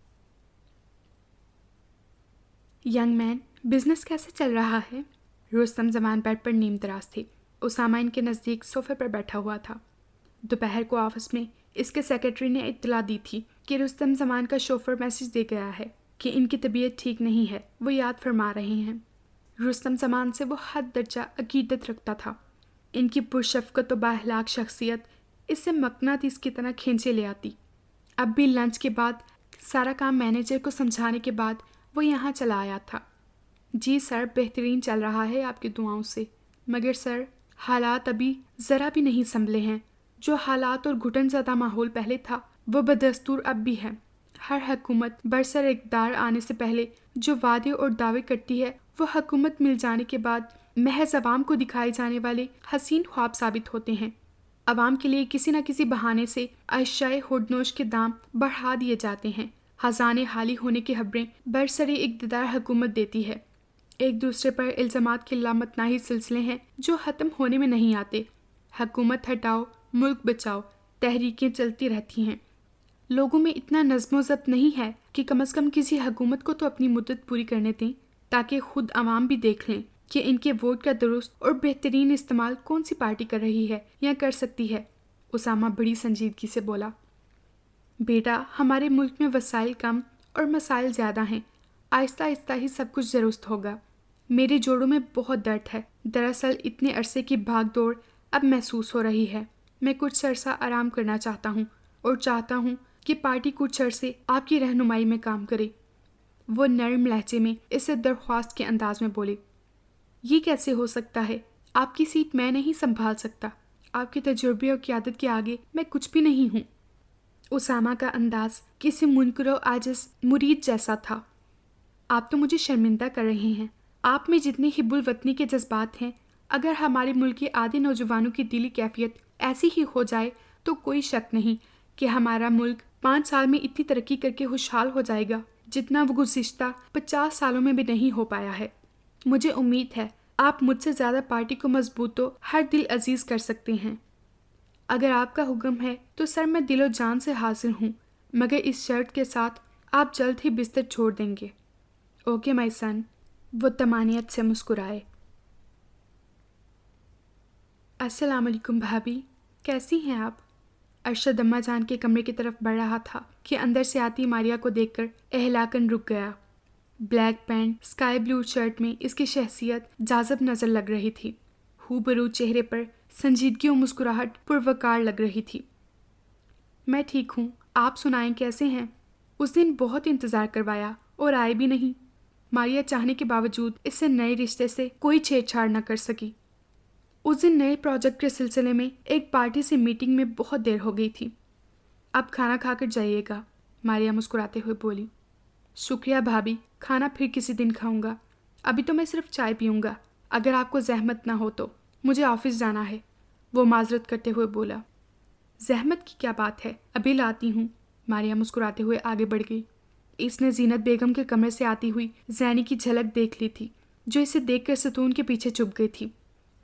ینگ مین، بزنس کیسے چل رہا ہے؟ رستم زمان بیڈ پر نیم دراز تھے۔ اسامہ ان کے نزدیک صوفے پر بیٹھا ہوا تھا۔ دوپہر کو آفس میں اس کے سیکرٹری نے اطلاع دی تھی کہ رستم زمان کا شوفر میسج دے گیا ہے کہ ان کی طبیعت ٹھیک نہیں ہے، وہ یاد فرما رہے ہیں۔ رستم زمان سے وہ حد درجہ عقیدت رکھتا تھا۔ ان کی پرشفقت و بااخلاق شخصیت اس سے مقناطیس کی طرح کھینچے لے آتی۔ اب بھی لنچ کے بعد سارا کام مینیجر کو سمجھانے کے بعد وہ یہاں چلا آیا تھا۔ جی سر، بہترین چل رہا ہے آپ کی دعاؤں سے، مگر سر حالات ابھی ذرا بھی نہیں سنبھلے ہیں۔ جو حالات اور گھٹن زدہ ماحول پہلے تھا وہ بدستور اب بھی ہے۔ ہر حکومت برسر اقتدار آنے سے پہلے جو وعدے اور دعوے کرتی ہے وہ حکومت مل جانے کے بعد محض عوام کو دکھائے جانے والے حسین خواب ثابت ہوتے ہیں۔ عوام کے لیے کسی نہ کسی بہانے سے اشیاء ہڈنوش کے دام بڑھا دیے جاتے ہیں۔ خزانے خالی ہونے کی خبریں برسر اقتدار حکومت دیتی ہے۔ ایک دوسرے پر الزامات کے لامتناہی سلسلے ہیں جو ختم ہونے میں نہیں آتے۔ حکومت ہٹاؤ، ملک بچاؤ تحریکیں چلتی رہتی ہیں۔ لوگوں میں اتنا نظم و ضبط نہیں ہے کہ کم از کم کسی حکومت کو تو اپنی مدت پوری کرنے دیں تاکہ خود عوام بھی دیکھ لیں کہ ان کے ووٹ کا درست اور بہترین استعمال کون سی پارٹی کر رہی ہے یا کر سکتی ہے۔ اسامہ بڑی سنجیدگی سے بولا، بیٹا ہمارے ملک میں وسائل کم اور مسائل زیادہ ہیں، آہستہ آہستہ ہی سب کچھ درست ہوگا۔ میرے جوڑوں میں بہت درد ہے، دراصل اتنے عرصے کی بھاگ دوڑ اب محسوس ہو رہی ہے۔ میں کچھ عرصہ آرام کرنا چاہتا ہوں اور چاہتا ہوں کہ پارٹی کچھ عرصے آپ کی رہنمائی میں کام کرے۔ وہ نرم لہجے میں اسے درخواست کے انداز میں بولے، یہ کیسے ہو سکتا ہے؟ آپ کی سیٹ میں نہیں سنبھال سکتا، آپ کے تجربے اور قیادت کے آگے میں کچھ بھی نہیں ہوں۔ اسامہ کا انداز کسی منکر و عاجز مرید جیسا تھا۔ آپ تو مجھے شرمندہ کر رہے ہیں۔ آپ میں جتنے حب الوطنی کے جذبات ہیں، اگر ہمارے ملک کے آدھے نوجوانوں کی دلی کیفیت ایسی ہی ہو جائے تو کوئی شک نہیں کہ ہمارا ملک 5 سال میں اتنی ترقی کر کے خوشحال ہو جائے گا جتنا وہ گزشتہ 50 سالوں میں بھی نہیں ہو پایا ہے۔ مجھے امید ہے آپ مجھ سے زیادہ پارٹی کو مضبوط و ہر دل عزیز کر سکتے ہیں۔ اگر آپ کا حکم ہے تو سر میں دل و جان سے حاضر ہوں، مگر اس شرط کے ساتھ آپ جلد ہی بستر چھوڑ دیں گے۔ اوکے مائی سن، وہ طمانینت سے مسکرائے۔ السلام علیکم بھابھی، کیسی ہیں آپ؟ ارشد اماں جان کے کمرے کی طرف بڑھ رہا تھا کہ اندر سے آتی ماریا کو دیکھ کر اہلاکن رک گیا۔ Black pant, sky blue shirt میں اس کی شخصیت جاذب نظر لگ رہی تھی۔ ہو چہرے پر سنجیدگی و مسکراہٹ پروقار لگ رہی تھی۔ میں ٹھیک ہوں، آپ سنائیں کیسے ہیں؟ اس دن بہت انتظار کروایا اور آئے بھی نہیں۔ ماریا چاہنے کے باوجود اس سے نئے رشتے سے کوئی چھیڑ چھاڑ نہ کر سکی۔ اس دن نئے پروجیکٹ کے سلسلے میں ایک پارٹی سے میٹنگ میں بہت دیر ہو گئی تھی۔ اب کھانا کھا کر جائیے گا، ماریا مسکراتے ہوئے بولی۔ شکریہ بھابھی، کھانا پھر کسی دن کھاؤں گا، ابھی تو میں صرف چائے پیوں گا، اگر آپ کو زحمت نہ ہو تو۔ مجھے آفس جانا ہے، وہ معذرت کرتے ہوئے بولا۔ زحمت کی کیا بات ہے، ابھی لاتی ہوں، ماریا مسکراتے ہوئے آگے بڑھ گئی۔ اس نے زینت بیگم کے کمرے سے آتی ہوئی زینی کی جھلک دیکھ لی تھی، جو اسے دیکھ کر ستون کے پیچھے چھپ گئی تھی۔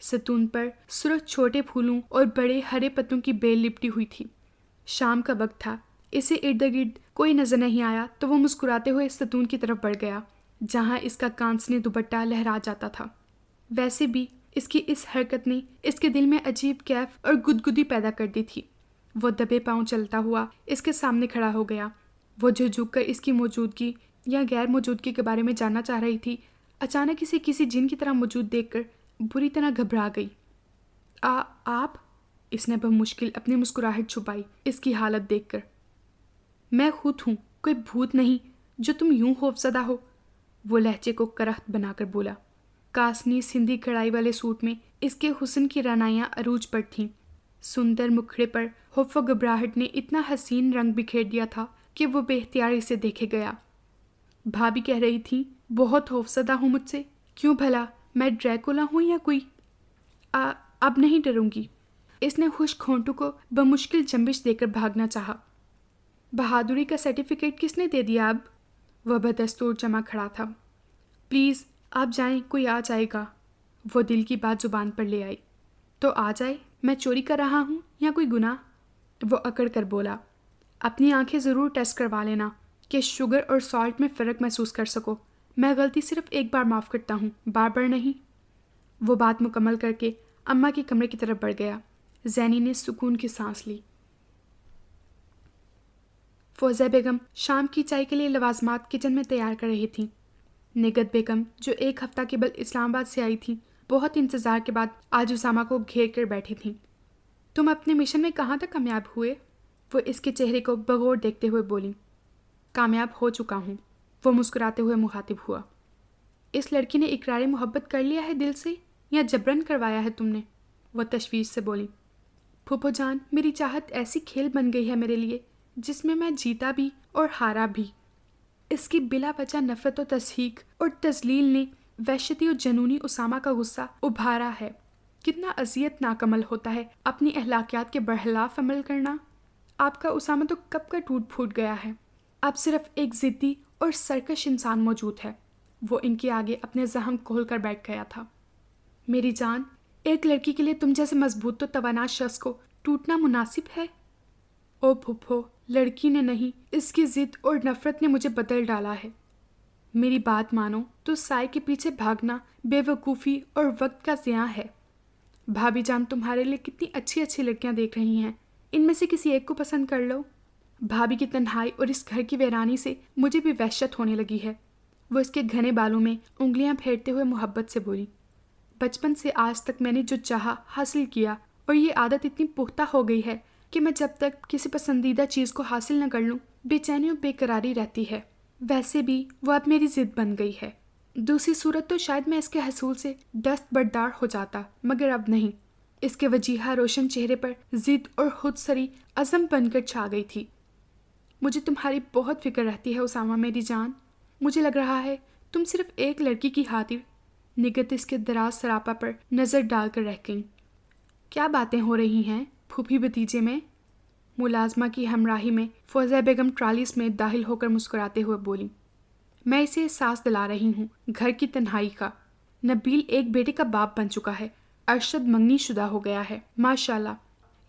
ستون پر سرخ چھوٹے پھولوں اور بڑے ہرے پتوں کی بیل لپٹی ہوئی تھی۔ شام کا وقت تھا، اسے ارد گرد کوئی نظر نہیں آیا تو وہ مسکراتے ہوئے ستون کی طرف بڑھ گیا جہاں اس کا کانسنی دوپٹہ لہرا جاتا تھا۔ ویسے بھی اس کی اس حرکت نے اس کے دل میں عجیب کیف اور گدگدی پیدا کر دی تھی۔ وہ دبے پاؤں چلتا ہوا اس کے سامنے کھڑا ہو گیا۔ وہ جھک کر اس کی موجودگی یا غیر موجودگی کے بارے میں جاننا چاہ رہی تھی، اچانک اسے کسی جن کی طرح موجود دیکھ کر بری طرح گھبرا گئی۔ آپ؟ اس نے بمشکل اپنی مسکراہٹ چھپائی اس کی حالت دیکھ کر۔ میں خود ہوں، کوئی بھوت نہیں جو تم یوں خوفزدہ ہو، وہ لہجے کو کرخت بنا کر بولا۔ کاسنی سندھی کڑھائی والے سوٹ میں اس کے حسن کی رعنائیاں عروج پر تھیں۔ سندر مکھڑے پر خوف و گھبراہٹ نے اتنا حسین رنگ بکھیر دیا تھا کہ وہ بے اختیار اسے دیکھے گیا۔ بھابھی کہہ رہی تھی بہت خوفزدہ ہوں مجھ سے. کیوں بھلا؟ میں ڈریکولا ہوں یا کوئی؟ اب نہیں ڈروں گی. اس نے خشک ہونٹوں کو بمشکل جنبش دے کر بھاگنا چاہا. بہادری کا سرٹیفکیٹ کس نے دے دیا اب؟ وہ بدستور جمع کھڑا تھا. پلیز آپ جائیں، کوئی آ جائے گا. وہ دل کی بات زبان پر لے آئی. تو آ جائے، میں چوری کر رہا ہوں یا کوئی گناہ؟ وہ اکڑ کر بولا. اپنی آنکھیں ضرور ٹیسٹ کروا لینا کہ شوگر اور سالٹ میں فرق محسوس کر سکو. میں غلطی صرف ایک بار معاف کرتا ہوں، بار بار نہیں. وہ بات مکمل کر کے اماں کے کمرے کی طرف بڑھ گیا. زینی نے سکون کی سانس لی. فوزیہ بیگم شام کی چائے کے لیے لوازمات کچن میں تیار کر رہی تھیں. نگہت بیگم جو ایک ہفتہ قبل اسلام آباد سے آئی تھیں، بہت انتظار کے بعد آج اسامہ کو گھیر کر بیٹھی تھیں. تم اپنے مشن میں کہاں تک کامیاب ہوئے؟ وہ اس کے چہرے کو بغور دیکھتے ہوئے بولی. کامیاب ہو چکا ہوں. وہ مسکراتے ہوئے مخاطب ہوا. اس لڑکی نے اقرار محبت کر لیا ہے دل سے یا جبرن کروایا ہے تم نے؟ وہ تشویش سے بولی. پھوپھو جان، میری چاہت ایسی کھیل بن گئی ہے میرے لیے جس میں جیتا بھی اور ہارا بھی. اس کی بلا وجہ نفرت و تضحیک اور تذلیل نے وحشتی اور جنونی اسامہ کا غصہ ابھارا ہے. کتنا اذیت ناک عمل ہوتا ہے اپنی اخلاقیات کے برخلاف عمل کرنا. آپ کا اسامہ تو کب کا ٹوٹ پھوٹ گیا ہے. اب صرف ایک ضدی اور سرکش انسان موجود ہے. وہ ان کے آگے اپنے زخم کھول کر بیٹھ گیا تھا. میری جان، ایک لڑکی کے لیے تم جیسے مضبوط تو توانا شخص کو ٹوٹنا مناسب ہے؟ او پھپھو، لڑکی نے نہیں، اس کی ضد اور نفرت نے مجھے بدل ڈالا ہے. میری بات مانو تو سائے کے پیچھے بھاگنا بے وقوفی اور وقت کا ضیاع ہے. بھابھی جان تمہارے لیے کتنی اچھی اچھی لڑکیاں دیکھ رہی ہیں، ان میں سے کسی ایک کو پسند کر لو. بھابھی کی تنہائی اور اس گھر کی ویرانی سے مجھے بھی وحشت ہونے لگی ہے. وہ اس کے گھنے بالوں میں انگلیاں پھیرتے ہوئے محبت سے بولی. بچپن سے آج تک میں نے جو چاہا حاصل کیا، اور یہ عادت اتنی پختہ ہو گئی ہے کہ میں جب تک کسی پسندیدہ چیز کو حاصل نہ کر لوں بے چینی اور بے قراری رہتی ہے. ویسے بھی وہ اب میری ضد بن گئی ہے. دوسری صورت تو شاید میں اس کے حصول سے دست بردار ہو جاتا، مگر اب نہیں. اس کے وجیہہ روشن چہرے پر ضد اور خود سری عزم بن کر چھا گئی تھی. مجھے تمہاری بہت فکر رہتی ہے اسامہ میری جان. مجھے لگ رہا ہے تم صرف ایک لڑکی کی خاطر. نگہت اس کے دراز سراپا پر نظر ڈال کر رہ گئیں. کیا باتیں ہو رہی ہیں پھوپھی بھتیجے میں؟ ملازمہ کی ہمراہی میں فوزیہ بیگم ٹرالیس میں داخل ہو کر مسکراتے ہوئے بولی. میں اسے احساس دلا رہی ہوں گھر کی تنہائی کا. نبیل ایک بیٹے کا باپ بن چکا ہے. ارشد منگنی شدہ ہو گیا ہے ماشاءاللہ.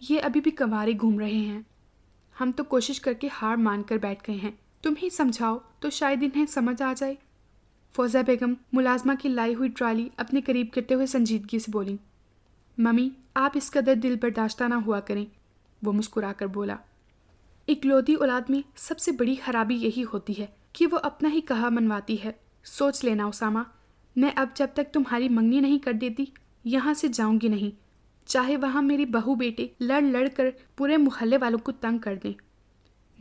یہ ابھی بھی کنوارے گھوم رہے ہیں. ہم تو کوشش کر کے ہار مان کر بیٹھ گئے ہیں. تم ہی سمجھاؤ تو شاید انہیں سمجھ آ جائے. فوزیہ بیگم ملازمہ کی لائی ہوئی ٹرالی اپنے قریب کرتے ہوئے سنجیدگی سے بولی. ممی، آپ اس قدر دل برداشتہ نہ ہوا کریں. وہ مسکرا کر بولا. اکلوتی اولاد میں سب سے بڑی خرابی یہی ہوتی ہے کہ وہ اپنا ہی کہا منواتی ہے. سوچ لینا اسامہ، میں اب جب تک تمہاری منگنی نہیں کر دیتی یہاں سے جاؤں گی نہیں، چاہے وہاں میری بہو بیٹے لڑ لڑ کر پورے محلے والوں کو تنگ کر دیں.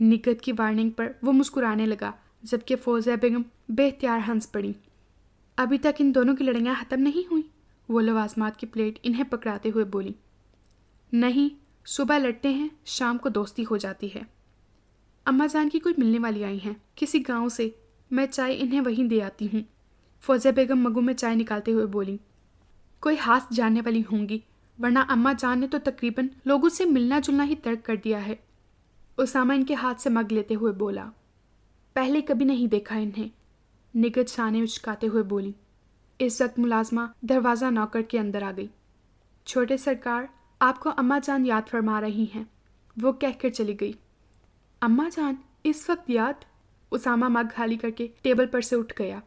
نگہت کی وارننگ پر وہ مسکرانے لگا، جبکہ فوزیہ بیگم بے اختیار ہنس پڑی. ابھی تک ان دونوں کی لڑائیاں ختم نہیں ہوئیں؟ وہ لوازمات کی پلیٹ انہیں پکڑاتے ہوئے بولی. نہیں، صبح لڑتے ہیں، شام کو دوستی ہو جاتی ہے. اماں جان کی کوئی ملنے والی آئی ہیں کسی گاؤں سے، میں چائے انہیں وہیں دے آتی ہوں. فوزیہ بیگم مگوں میں چائے نکالتے ہوئے بولی. کوئی ہاتھ جاننے والی ہوں گی، ورنہ اماں جان نے تو تقریباً لوگوں سے ملنا جلنا ہی ترک کر دیا ہے. اسامہ ان کے ہاتھ سے مگ لیتے ہوئے بولا. پہلے کبھی نہیں دیکھا انہیں. نگہت شانے اچکاتے ہوئے بولی. اس وقت ملازمہ دروازہ نوک کر کے اندر آ گئی. چھوٹے سرکار، آپ کو اماں جان یاد فرما رہی ہیں، وہ کہہ کر چلی گئی. اماں جان اس وقت یاد؟ اسامہ مگ خالی کر کے ٹیبل پر سے اٹھ گیا.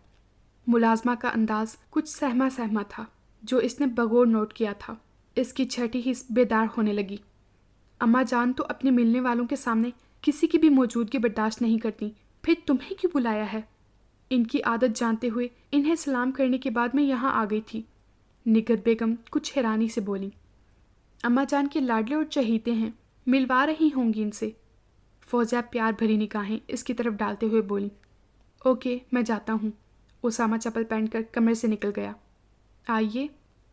ملازمہ کا انداز کچھ سہما سہما تھا جو اس نے بغور نوٹ کیا تھا. اس کی چھٹی حس بیدار ہونے لگی. اماں جان تو اپنے ملنے والوں کے سامنے کسی کی بھی موجودگی برداشت نہیں کرتی، پھر تمہیں کیوں بلایا ہے؟ ان کی عادت جانتے ہوئے انہیں سلام کرنے کے بعد میں یہاں آ گئی تھی. نگہت بیگم کچھ حیرانی سے بولی. اماں جان کے لاڈلے اور چہیتے ہیں، ملوا رہی ہوں گی ان سے. فوزیہ پیار بھری نگاہیں اس کی طرف ڈالتے ہوئے بولی. اوکے، میں جاتا ہوں. اسامہ چپل پہن کر کمرے سے نکل گیا. آئیے.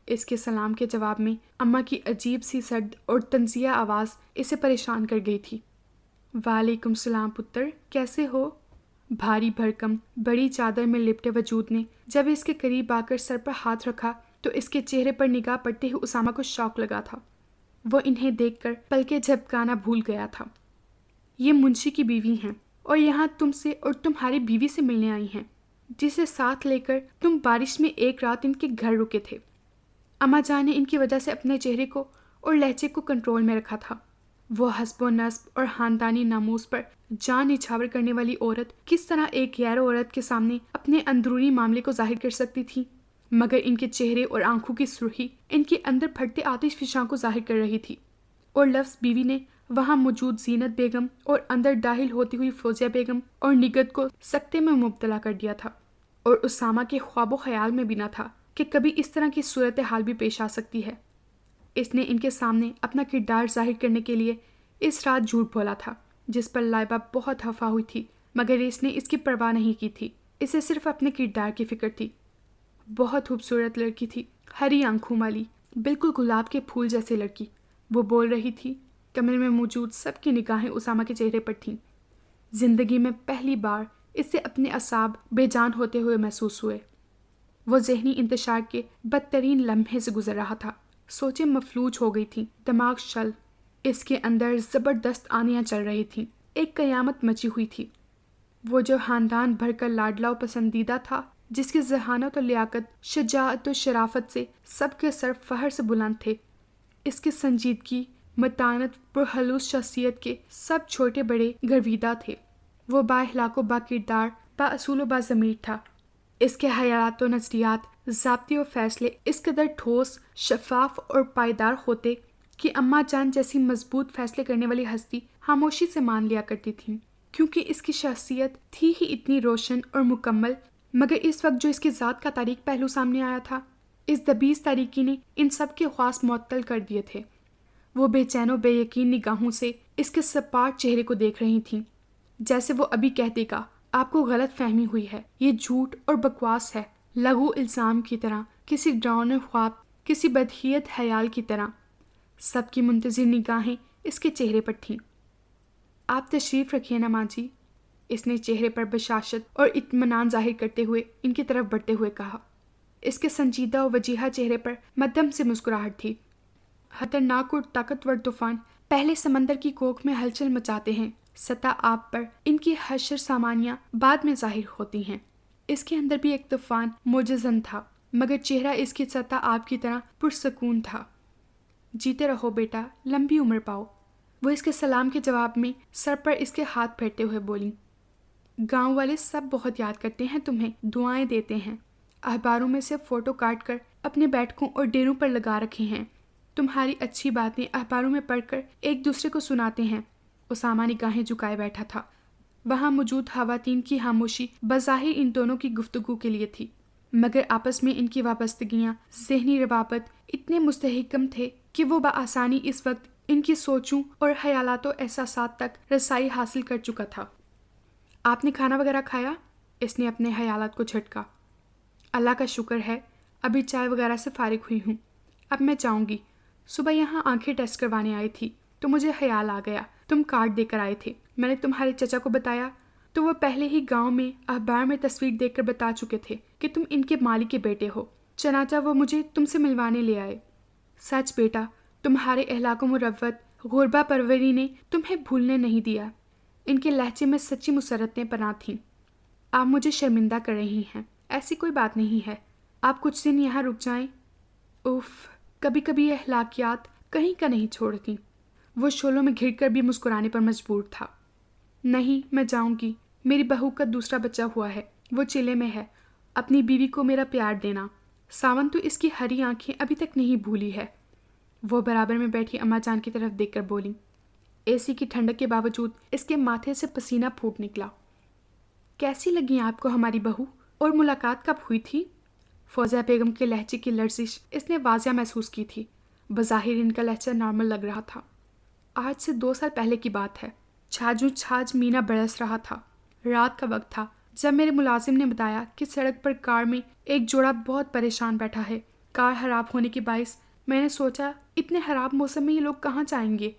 اس کے سلام کے جواب میں اماں کی عجیب سی سرد اور طنزیہ آواز اسے پریشان کر گئی تھی. وعلیکم السلام پتر، کیسے ہو؟ بھاری بھرکم بڑی چادر میں لپٹے وجود نے جب اس کے قریب آ کر سر پر ہاتھ رکھا تو اس کے چہرے پر نگاہ پڑتے ہی اسامہ کو شوق لگا تھا۔ وہ انہیں دیکھ کر پلکیں جھپکانا بھول گیا تھا۔ یہ منشی کی بیوی ہیں اور یہاں تم سے اور تمہاری بیوی سے ملنے آئی ہیں، جسے ساتھ لے کر تم بارش میں ایک رات ان کے گھر رکے تھے۔ اماں جان نے ان کی وجہ سے اپنے چہرے کو اور لہجے کو کنٹرول میں رکھا تھا۔ وہ حسب و نسب اور خاندانی ناموس پر جان نچھاور کرنے والی عورت کس طرح ایک غیر عورت کے سامنے اپنے اندرونی معاملے کو ظاہر کر سکتی تھی، مگر ان کے چہرے اور آنکھوں کی سرخی ان کے اندر پھٹتے آتش فشاں کو ظاہر کر رہی تھی۔ اور لفظ بیوی نے وہاں موجود زینت بیگم اور اندر داخل ہوتی ہوئی فوزیہ بیگم اور نگت کو سکتے میں مبتلا کر دیا تھا، اور اسامہ کے خواب و خیال میں بھی نہ تھا کہ کبھی اس طرح کی صورتحال بھی پیش آ سکتی ہے۔ اس نے ان کے سامنے اپنا کردار ظاہر کرنے کے لیے اس رات جھوٹ بولا تھا، جس پر لائبہ بہت خفا ہوئی تھی، مگر اس نے اس کی پرواہ نہیں کی تھی۔ اسے صرف اپنے کردار کی فکر تھی۔ بہت خوبصورت لڑکی تھی، ہری آنکھوں والی، بالکل گلاب کے پھول جیسی لڑکی۔ وہ بول رہی تھی۔ کمرے میں موجود سب کی نگاہیں اسامہ کے چہرے پر تھیں۔ زندگی میں پہلی بار اسے اپنے اعصاب بے جان ہوتے ہوئے محسوس ہوئے۔ وہ ذہنی انتشار کے بدترین لمحے سے گزر رہا تھا۔ سوچیں مفلوج ہو گئی تھیں، دماغ شل، اس کے اندر زبردست آندیاں چل رہی تھیں، ایک قیامت مچی ہوئی تھی۔ وہ جو خاندان بھر کر لاڈلا و پسندیدہ تھا، جس کی ذہانت و لیاقت، شجاعت و شرافت سے سب کے سر فخر سے بلند تھے، اس کی سنجیدگی، متانت، پرخلوص شخصیت کے سب چھوٹے بڑے گرویدہ تھے۔ وہ با اخلاق و با کردار، با اصول و با ضمیر تھا۔ اس کے خیالات و نظریات، ضابطے و فیصلے اس قدر ٹھوس، شفاف اور پائیدار ہوتے کہ اماں جان جیسی مضبوط فیصلے کرنے والی ہستی خاموشی سے مان لیا کرتی تھیں، کیونکہ اس کی شخصیت تھی ہی اتنی روشن اور مکمل۔ مگر اس وقت جو اس کی ذات کا تاریک پہلو سامنے آیا تھا، اس دبیز تاریکی نے ان سب کے خواص معطل کر دیے تھے۔ وہ بے چین و بے یقین نگاہوں سے اس کے سپاٹ چہرے کو دیکھ رہی تھیں، جیسے وہ ابھی کہہ دے گا آپ کو غلط فہمی ہوئی ہے، یہ جھوٹ اور بکواس ہے، لغو الزام کی طرح، کسی ڈراؤنے خواب، کسی بدحیت خیال کی طرح۔ سب کی منتظر نگاہیں اس کے چہرے پر تھیں۔ آپ تشریف رکھیے نا ماں جی، اس نے چہرے پر بشاشت اور اطمینان ظاہر کرتے ہوئے ان کی طرف بڑھتے ہوئے کہا۔ اس کے سنجیدہ و وجیہہ چہرے پر مدھم سے مسکراہٹ تھی۔ خطرناک اور طاقتور طوفان پہلے سمندر کی کوکھ میں ہلچل مچاتے ہیں، سطح آب پر ان کی حشر سامانیاں بعد میں ظاہر ہوتی ہیں۔ اس کے اندر بھی ایک طوفان موجزن تھا، مگر چہرہ اس کی سطح آب کی طرح پرسکون تھا۔ جیتے رہو بیٹا، لمبی عمر پاؤ، وہ اس کے سلام کے جواب میں سر پر اس کے ہاتھ پھیرتے ہوئے بولیں۔ گاؤں والے سب بہت یاد کرتے ہیں تمہیں، دعائیں دیتے ہیں، اخباروں میں سے فوٹو کاٹ کر اپنے بیٹھکوں اور ڈیروں پر لگا رکھے ہیں، تمہاری اچھی باتیں اخباروں میں پڑھ کر ایک دوسرے کو سناتے ہیں۔ اسامہ نگاہیں جھکائے بیٹھا تھا۔ وہاں موجود خواتین کی خاموشی بظاہر ان دونوں کی گفتگو کے لیے تھی، مگر آپس میں ان کی وابستگیاں، ذہنی روابط اتنے مستحکم تھے کہ وہ بآسانی اس وقت ان کی سوچوں اور خیالات و احساسات تک رسائی حاصل کر چکا تھا۔ آپ نے کھانا وغیرہ کھایا؟ اس نے اپنے خیالات کو جھٹکا۔ اللہ کا شکر ہے، ابھی چائے وغیرہ سے فارغ ہوئی ہوں، اب میں جاؤں گی۔ صبح یہاں آنکھیں ٹیسٹ کروانے آئی تھی تو مجھے خیال آ گیا تم کارڈ دے کر آئے تھے۔ میں نے تمہارے چچا کو بتایا تو وہ پہلے ہی گاؤں میں اخبار میں تصویر دیکھ کر بتا چکے تھے کہ تم ان کے مالی کے بیٹے ہو، چنانچہ وہ مجھے تم سے ملوانے لے آئے۔ سچ بیٹا، تمہارے اخلاق و مروت، غربہ پروری نے تمہیں بھولنے نہیں دیا۔ ان کے لہجے میں سچی مسرتیں پناہ تھیں۔ آپ مجھے شرمندہ کر رہی ہیں، ایسی کوئی بات نہیں ہے، آپ کچھ دن یہاں رک جائیں۔ اوف، کبھی کبھی یہ اخلاقیات کہیں کا نہیں چھوڑتی۔ وہ شعلوں میں گھر کر بھی مسکرانے پر مجبور تھا۔ نہیں، میں جاؤں گی، میری بہو کا دوسرا بچہ ہوا ہے، وہ چلے میں ہے، اپنی بیوی کو میرا پیار دینا۔ ساون تو اس کی ہری آنکھیں ابھی تک نہیں بھولی ہے۔ وہ برابر میں بیٹھی اماں جان کی طرف دیکھ کر بولی۔ اے سی کی ٹھنڈک کے باوجود اس کے ماتھے سے پسینہ پھوٹ نکلا۔ کیسی لگی آپ کو ہماری بہو، اور ملاقات کب ہوئی تھی؟ فوزیہ بیگم کے لہجے کی لرزش اس نے واضح محسوس کی تھی۔ بظاہر ان کا لہجہ نارمل لگ رہا تھا۔ آج سے 2 سال پہلے کی بات ہے، چھاجو چھاج مینا برس رہا تھا، رات کا وقت تھا جب میرے ملازم نے بتایا کہ سڑک پر کار میں ایک جوڑا بہت پریشان بیٹھا ہے۔ کار خراب ہونے کے باعث میں نے سوچا اتنے خراب موسم میں یہ لوگ کہاں جائیں گے؟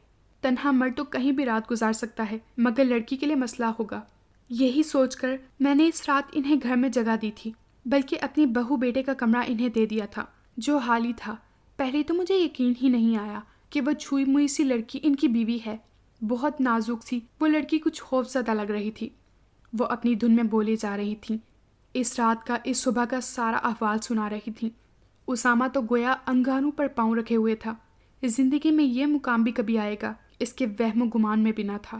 تنہا مرد تو کہیں بھی رات گزار سکتا ہے، مگر لڑکی کے لیے مسئلہ ہوگا۔ یہی سوچ کر میں نے اس رات انہیں گھر میں جگہ دی تھی، بلکہ اپنی بہو بیٹے کا کمرہ انہیں دے دیا تھا جو حالی تھا۔ پہلے تو مجھے یقین ہی نہیں آیا کہ وہ چھوئی موئی سی لڑکی ان کی بیوی ہے۔ بہت نازک سی وہ لڑکی کچھ خوف زدہ لگ رہی تھی۔ وہ اپنی دھن میں بولے جا رہی تھیں، اس رات کا، اس صبح کا سارا احوال سنا رہی تھیں۔ اسامہ تو گویا انگاروں پر پاؤں رکھے ہوئے تھا۔ زندگی میں یہ مقام بھی کبھی آئے گا، اس کے وہم و گمان میں بھی نہ تھا۔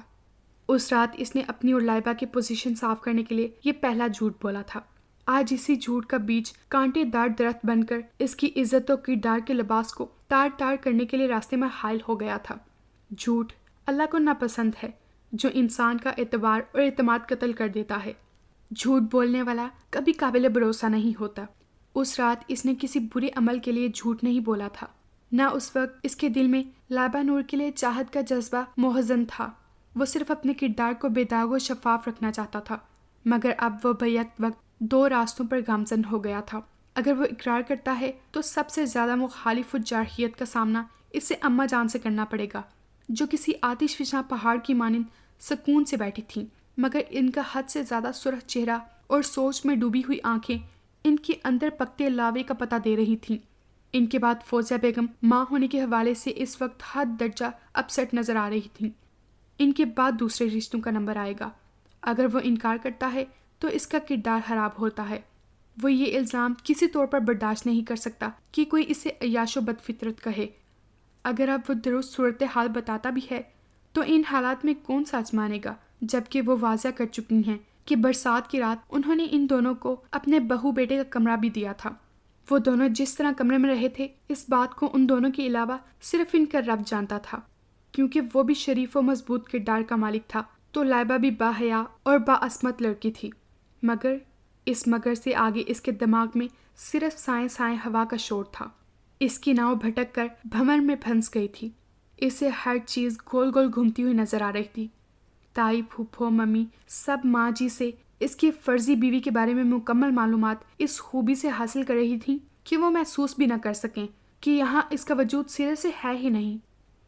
اس رات اس نے اپنی اور لائبہ کی پوزیشن صاف کرنے کے لیے یہ پہلا جھوٹ بولا تھا۔ آج اسی جھوٹ کا بیج کانٹے دار درخت بن کر اس کی عزت و کردار کے لباس کو تار تار کرنے کے لیے راستے میں حائل ہو گیا تھا۔ جھوٹ اللہ کو ناپسند ہے، جو انسان کا اعتبار اور اعتماد قتل کر دیتا ہے۔ جھوٹ بولنے والا کبھی قابل بھروسہ نہیں ہوتا۔ اس رات اس نے کسی برے عمل کے لیے جھوٹ نہیں بولا تھا، نہ اس وقت اس کے دل میں لائبہ نور کے لیے چاہت کا جذبہ محزن تھا۔ وہ صرف اپنے کردار کو بے داغ و شفاف رکھنا چاہتا تھا، مگر اب وہ بیک وقت دو راستوں پر گامزن ہو گیا تھا۔ اگر وہ اقرار کرتا ہے تو سب سے زیادہ مخالف الجارحیت کا سامنا اسے اماں جان سے کرنا پڑے گا، جو کسی آتش فشاں پہاڑ کی مانند سکون سے بیٹھی تھیں، مگر ان کا حد سے زیادہ سرخ چہرہ اور سوچ میں ڈوبی ہوئی آنکھیں ان کے اندر پکتے لاوے کا پتہ دے رہی تھیں۔ ان کے بعد فوزیہ بیگم ماں ہونے کے حوالے سے اس وقت حد درجہ اپسٹ نظر آ رہی تھیں۔ ان کے بعد دوسرے رشتوں کا نمبر آئے گا۔ اگر وہ انکار کرتا ہے تو اس کا کردار خراب ہوتا ہے۔ وہ یہ الزام کسی طور پر برداشت نہیں کر سکتا کہ کوئی اسے عیاش و بد فطرت کہے۔ اگر اب وہ درست صورتحال بتاتا بھی ہے تو ان حالات میں کون سچ مانے گا، جبکہ وہ واضح کر چکی ہیں کہ برسات کی رات انہوں نے ان دونوں کو اپنے بہو بیٹے کا کمرہ بھی دیا تھا۔ وہ دونوں جس طرح کمرے میں رہے تھے، اس بات کو ان دونوں کے علاوہ صرف ان کا رب جانتا تھا۔ کیونکہ وہ بھی شریف و مضبوط کردار کا مالک تھا تو لائبہ بھی باحیا اور باعصمت لڑکی تھی، مگر اس مگر سے آگے اس کے دماغ میں صرف سائیں سائیں ہوا کا شور تھا۔ اس کی ناؤ بھٹک کر بھنور میں پھنس گئی تھی۔ اسے ہر چیز گول گول گھومتی ہوئی نظر آ رہی تھی۔ تائی، پھوپھو، ممی سب ماں جی سے اس کی فرضی بیوی کے بارے میں مکمل معلومات اس خوبی سے حاصل کر رہی تھیں کہ وہ محسوس بھی نہ کر سکیں کہ یہاں اس کا وجود سرے سے ہے ہی نہیں۔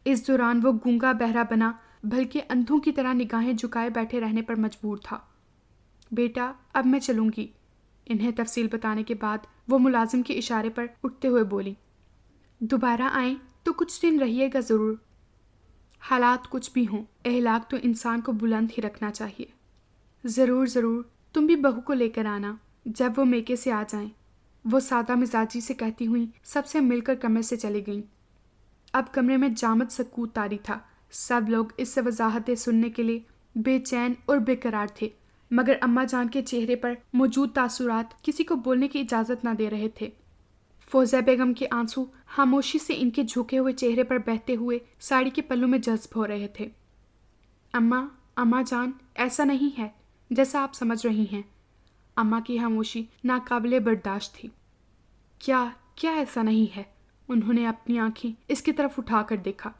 اس دوران وہ گونگا بہرا بنا، بلکہ اندھوں کی طرح نگاہیں جھکائے بیٹھے رہنے پر مجبور تھا۔ بیٹا، اب میں چلوں گی۔ انہیں تفصیل بتانے کے بعد وہ ملازم کے اشارے پر اٹھتے ہوئے بولی، دوبارہ آئیں تو کچھ دن رہیے گا ضرور۔ حالات کچھ بھی ہوں، اخلاق تو انسان کو بلند ہی رکھنا چاہیے۔ ضرور ضرور، تم بھی بہو کو لے کر آنا جب وہ میکے سے آ جائیں، وہ سادہ مزاجی سے کہتی ہوئی سب سے مل کر کمرے سے چلی گئیں۔ اب کمرے میں جامد سکوت طاری تھا۔ سب لوگ اس سے وضاحتیں سننے کے لیے بے چین اور بے قرار تھے، مگر اماں جان کے چہرے پر موجود تاثرات کسی کو بولنے کی اجازت نہ دے رہے تھے۔ فوزیہ بیگم کے آنسو خاموشی سے ان کے جھکے ہوئے چہرے پر بہتے ہوئے ساڑی کے پلوں میں جذب ہو رہے تھے۔ اماں جان، ایسا نہیں ہے جیسا آپ سمجھ رہی ہیں۔ اماں کی خاموشی ناقابل برداشت تھی۔ کیا ایسا نہیں ہے؟ انہوں نے اپنی آنکھیں اس کی طرف اٹھا کر دیکھا۔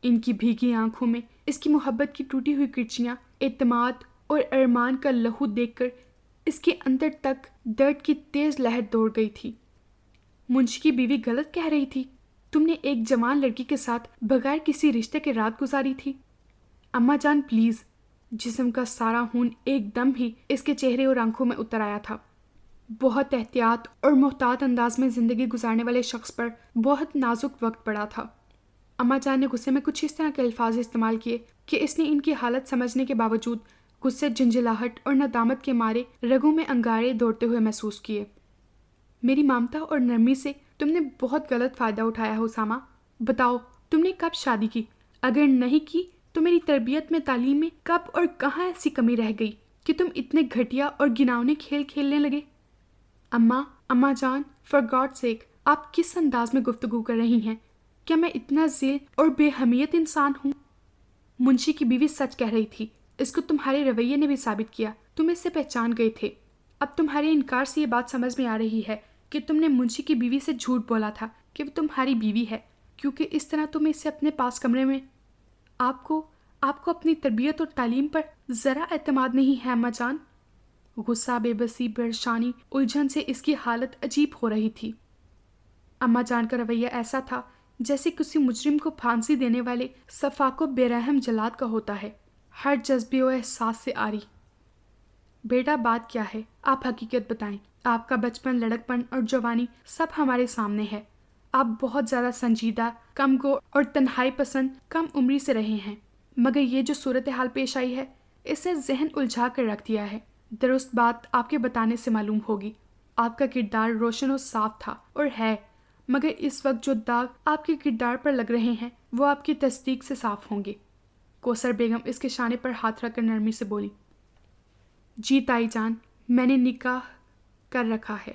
ان کی بھیگی آنکھوں میں اس کی محبت کی ٹوٹی ہوئی کرچیاں، اعتماد اور ارمان کا لہو دیکھ کر اس کے اندر تک درد کی تیز لہر دوڑ گئی تھی۔ منشی کی بیوی غلط کہہ رہی تھی۔ تم نے ایک جوان لڑکی کے ساتھ بغیر کسی رشتے کے رات گزاری تھی۔ اماں جان پلیز۔ جسم کا سارا خون ایک دم ہی اس کے چہرے اور آنکھوں میں اتر آیا تھا۔ بہت احتیاط اور محتاط انداز میں زندگی گزارنے والے شخص پر بہت نازک وقت پڑا تھا۔ اماں جان نے غصے میں کچھ اس طرح کے الفاظ استعمال کیے کہ اس نے ان کی حالت سمجھنے کے باوجود غصے، جھنجھلاہٹ اور ندامت کے مارے رگوں میں انگارے دوڑتے ہوئے محسوس کیے۔ میری ممتا اور نرمی سے تم نے بہت غلط فائدہ اٹھایا ہے اسامہ۔ بتاؤ، تم نے کب شادی کی؟ اگر نہیں کی تو میری تربیت میں، تعلیم میں کب اور کہاں ایسی کمی رہ گئی کہ تم اتنے گھٹیا اور گھناؤنے کھیل کھیلنے لگے؟ اماں جان، فار گاڈ سیک، آپ کس انداز میں گفتگو کر رہی ہیں؟ کیا میں اتنا ذیل اور بے حمیت انسان ہوں؟ منشی کی بیوی سچ کہہ رہی تھی، اس کو تمہارے رویے نے بھی ثابت کیا۔ تم اس سے پہچان گئے تھے۔ اب تمہارے انکار سے یہ بات سمجھ میں آ رہی ہے کہ تم نے منشی کی بیوی سے جھوٹ بولا تھا کہ وہ تمہاری بیوی ہے، کیونکہ اس طرح تم اسے اپنے پاس کمرے میں… آپ کو اپنی تربیت اور تعلیم پر ذرا اعتماد نہیں ہے اماں جان۔ غصہ، بے بسی، پریشانی، الجھن سے اس کی حالت عجیب ہو رہی تھی۔ اماں جان کا رویہ ایسا تھا جیسے کسی مجرم کو پھانسی دینے والے صفاق و بے رحم جلاد کا ہوتا ہے، ہر جذبے و احساس سے آری۔ بیٹا بات کیا ہے؟ آپ حقیقت بتائیں۔ آپ کا بچپن، لڑکپن اور جوانی سب ہمارے سامنے ہے۔ آپ بہت زیادہ سنجیدہ، کم گو اور تنہائی پسند کم عمری سے رہے ہیں، مگر یہ جو صورتحال پیش آئی ہے اس نے ذہن الجھا کر رکھ دیا ہے۔ درست بات آپ کے بتانے سے معلوم ہوگی۔ آپ کا کردار روشن و صاف تھا اور ہے، مگر اس وقت جو داغ آپ کے کردار پر لگ رہے ہیں وہ آپ کی تصدیق سے صاف ہوں گے۔ کوثر بیگم اس کے شانے پر ہاتھ رکھ کر نرمی سے بولی، جی تائی جان، میں نے نکاح کر رکھا ہے۔